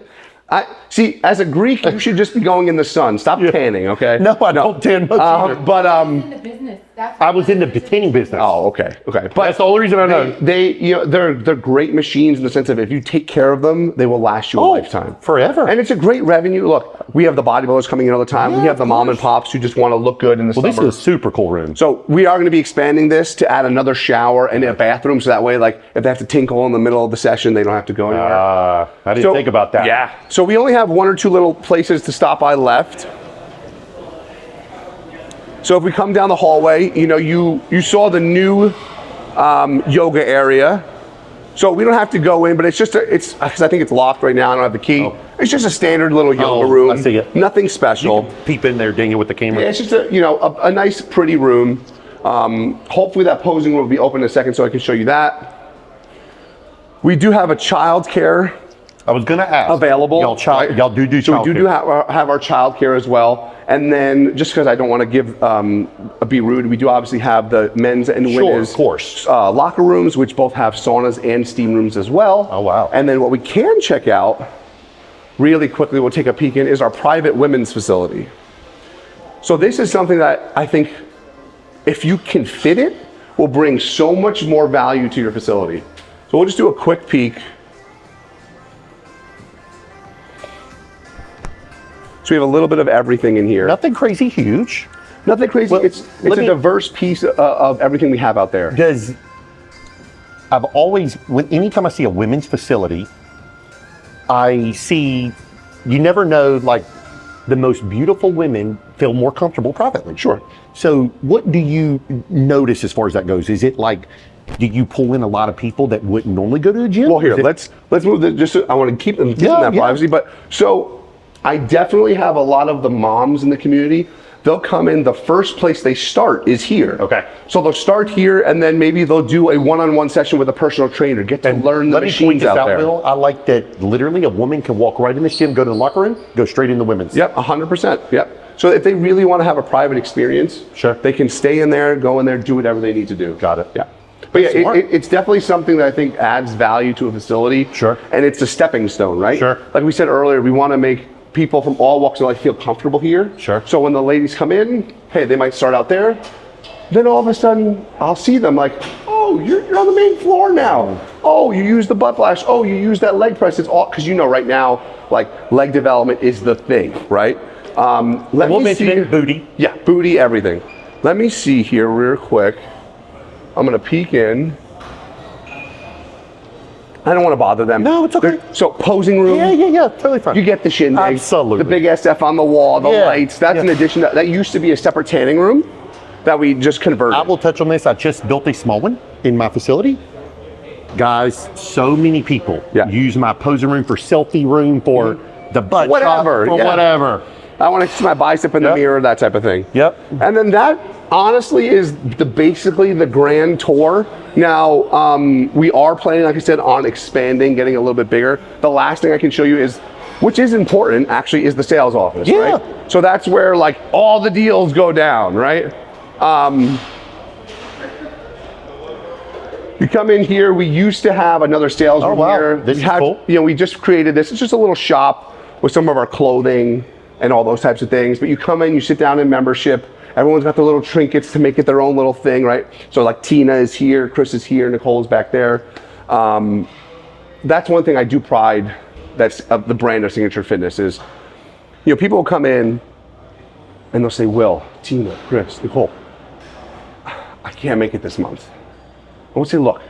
See, as a Greek, you should just be going in the sun. Stop tanning, okay? No, I don't tan much either. But In the business I was in the bikini business. Oh, okay. But That's the only reason I know. they're great machines in the sense of if you take care of them, they will last you a lifetime. Forever. And it's a great revenue. Look, we have the bodybuilders coming in all the time. Yeah, we have the of mom and course. pops who just want to look good in the summer. This is a super cool room. So we are going to be expanding this to add another shower and a bathroom, so that way, like, if they have to tinkle in the middle of the session, they don't have to go anywhere. I didn't think about that. Yeah. So we only have one or two little places to stop by left. So if we come down the hallway, you saw the new yoga area. So we don't have to go in, but it's because I think it's locked right now. I don't have the key. Oh. It's just a standard little yoga room. I see it. Nothing special. Peep in there, ding it with the camera. Yeah, it's just a nice, pretty room. Hopefully that posing room will be open in a second, so I can show you that. We do have a child care I was gonna ask. available. Y'all right? y'all do So child we do have our child care as well. And then, just because I don't want to be rude, we do obviously have the men's and women's of course. locker rooms, which both have saunas and steam rooms as well. Oh, wow. And then what we can check out, really quickly, we'll take a peek in, is our private women's facility. So this is something that I think, if you can fit it, will bring so much more value to your facility. So we'll just do a quick peek. So we have a little bit of everything in here. Nothing crazy huge. Nothing crazy. Well, it's a diverse piece of everything we have out there. I've always, anytime I see a women's facility, I see, you never know, like, the most beautiful women feel more comfortable privately. Sure. So what do you notice as far as that goes? Is it like, do you pull in a lot of people that wouldn't normally go to a gym? Well, here, let's move I want to keep them in that privacy, but so I definitely have a lot of the moms in the community. They'll come in, the first place they start is here. Okay. So they'll start here, and then maybe they'll do a one-on-one session with a personal trainer, get to learn the Let me point machines this out out, there. Bill. I like that literally a woman can walk right in this gym, go to the locker room, go straight in the women's. Yep, 100%. Yep. So if they really want to have a private experience, Sure. they can stay in there, go in there, do whatever they need to do. Got it. Yeah. But yeah, Smart. it's definitely something that I think adds value to a facility. Sure. And it's a stepping stone, right? Sure. Like we said earlier, we want to make people from all walks of life feel comfortable here. Sure. So when the ladies come in, hey, they might start out there. Then all of a sudden, I'll see them like, oh, you're on the main floor now. Oh, you use the butt flash. Oh, you use that leg press. It's all, because right now, like, leg development is the thing, right? We'll mention it, booty. Yeah, booty, everything. Let me see here real quick. I'm gonna peek in. I don't want to bother them. No, it's okay. So posing room. Yeah, totally fine. You get the shindig. Absolutely. The big SF on the wall, the Yeah, lights. That's an addition. That used to be a separate tanning room that we just converted. I will touch on this. I just built a small one in my facility. Guys, so many people use my posing room for selfie room, for the butt Whatever, shot, for whatever. I want to see my bicep in the mirror, that type of thing. Yep. And then that honestly is basically the grand tour. Now, we are planning, like I said, on expanding, getting a little bit bigger. The last thing I can show you is, which is important actually, is the sales office, right? So that's where like all the deals go down, right? You come in here, we used to have another sales room here. This is cool. We just created this. It's just a little shop with some of our clothing and all those types of things. But you come in, you sit down in membership. Everyone's got their little trinkets to make it their own little thing, right? So like Tina is here, Chris is here, Nicole is back there. That's one thing I do pride that's of the brand of Signature Fitness is, people will come in and they'll say, Will, Tina, Chris, Nicole, I can't make it this month. I would say, look,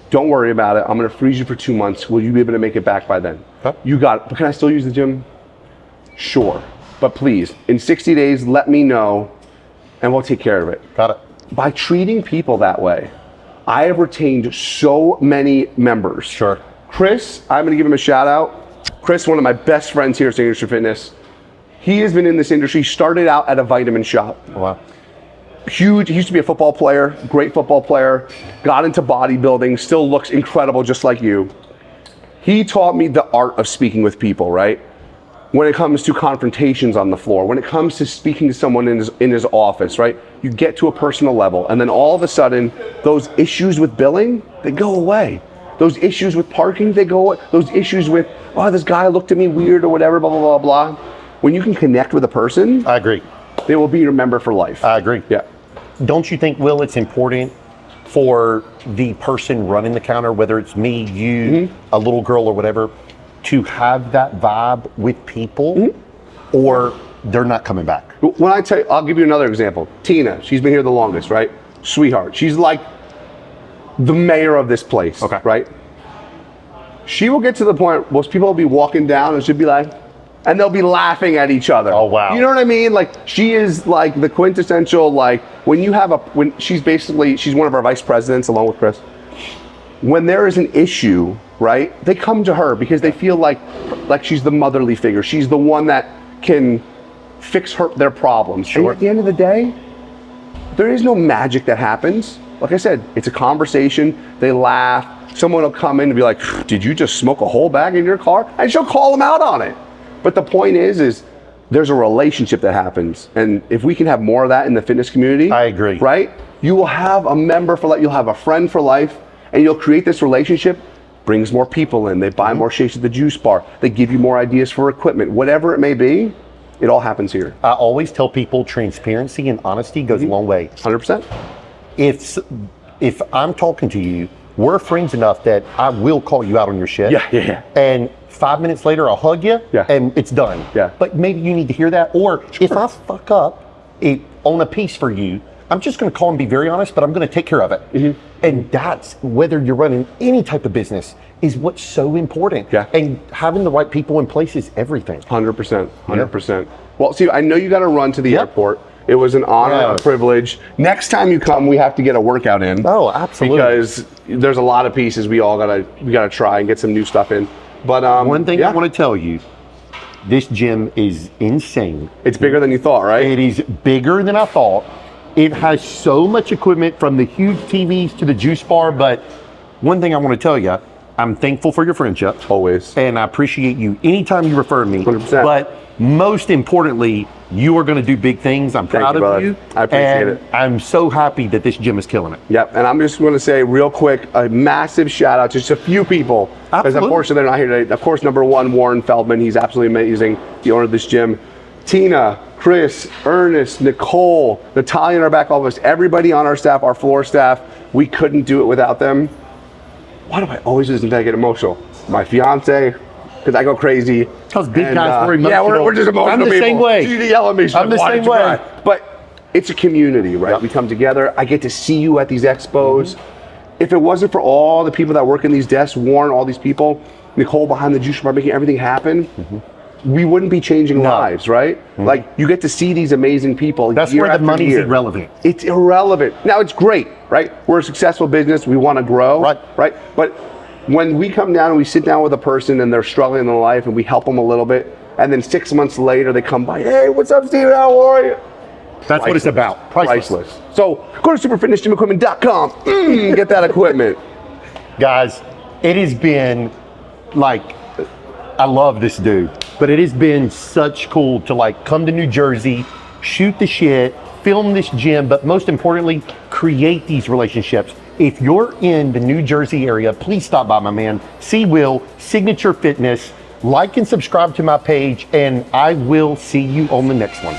don't worry about it. I'm gonna freeze you for 2 months. Will you be able to make it back by then? You got it. But can I still use the gym? Sure. But please, in 60 days, let me know and we'll take care of it. Got it. By treating people that way, I have retained so many members. Sure. Chris, I'm gonna give him a shout out. Chris, one of my best friends here at Signature Fitness. He has been in this industry, started out at a vitamin shop. Oh, wow. Huge, he used to be a football player, great football player, got into bodybuilding, still looks incredible just like you. He taught me the art of speaking with people, right? When it comes to confrontations on the floor, when it comes to speaking to someone in his office, right? You get to a personal level, and then all of a sudden, those issues with billing, they go away. Those issues with parking, they go away. Those issues with, oh, this guy looked at me weird or whatever, blah, blah, blah, blah. When you can connect with a person, I agree. they will be your member for life. I agree. Yeah. don't you think, Will, it's important for the person running the counter, whether it's me, you, a little girl or whatever, to have that vibe with people, or they're not coming back? When I tell you, I'll give you another example. Tina, she's been here the longest, right? Sweetheart. She's like the mayor of this place, right? She will get to the point, most people will be walking down and she'll be like, and they'll be laughing at each other. Oh, wow. You know what I mean? Like, she is like the quintessential, like, when she's one of our vice presidents along with Chris. When there is an issue, right, they come to her because they feel like she's the motherly figure. She's the one that can fix their problems. Sure. And at the end of the day, there is no magic that happens. Like I said, it's a conversation. They laugh. Someone will come in and be like, did you just smoke a whole bag in your car? And she'll call them out on it. But the point is there's a relationship that happens. And if we can have more of that in the fitness community, I agree. Right? You will have a member for life, you'll have a friend for life, and you'll create this relationship, brings more people in, they buy more shakes at the juice bar, they give you more ideas for equipment, whatever it may be, it all happens here. I always tell people transparency and honesty goes a long way. 100%. If I'm talking to you, we're friends enough that I will call you out on your shit. Yeah. And 5 minutes later, I'll hug you, and it's done. Yeah. But maybe you need to hear that. Or if I fuck up on a piece for you, I'm just going to call and be very honest, but I'm going to take care of it. And that's, whether you're running any type of business, is what's so important. Yeah. And having the right people in place is everything. 100%. 100%. Well, see, I know you got to run to the airport. It was an honor and a privilege. Next time you come, we have to get a workout in. Oh, absolutely. Because there's a lot of pieces we gotta try and get some new stuff in. But one thing I want to tell you, this gym is insane. It's bigger than you thought, right? It is bigger than I thought. It has so much equipment, from the huge TVs to the juice bar. But one thing I want to tell you, I'm thankful for your friendship. Always. And I appreciate you anytime you refer me. 100%. But most importantly, you are going to do big things. I'm proud of you. I appreciate it. I'm so happy that this gym is killing it. Yep, and I'm just going to say real quick, a massive shout out to just a few people. Because unfortunately they're not here today. Of course, number one, Warren Feldman. He's absolutely amazing, the owner of this gym. Tina, Chris, Ernest, Nicole, Natalia in our back office, everybody on our staff, our floor staff, we couldn't do it without them. Why do I always do this until I get emotional? My fiance, because I go crazy. Because big guys are emotional. Yeah, we're just emotional people. I'm the same way. She's yelling at me. I'm the same way. But it's a community, right? Yep. We come together. I get to see you at these expos. If it wasn't for all the people that work in these desks, Warren, all these people, Nicole behind the juice bar making everything happen, we wouldn't be changing lives, right? Like, you get to see these amazing people. That's year where the after money's year. irrelevant. It's irrelevant. Now, it's great, right? We're a successful business. We want to grow, right? But when we come down and we sit down with a person and they're struggling in life and we help them a little bit, and then 6 months later they come by, hey, what's up, Steve? How are you? That's what it's about. Priceless. So go to superfitnessgymequipment.com. Get that equipment. Guys, it has been like, I love this dude, but it has been such cool to like come to New Jersey, shoot the shit, film this gym, but most importantly, create these relationships. If you're in the New Jersey area, please stop by, my man. See Will, Signature Fitness, like and subscribe to my page, and I will see you on the next one.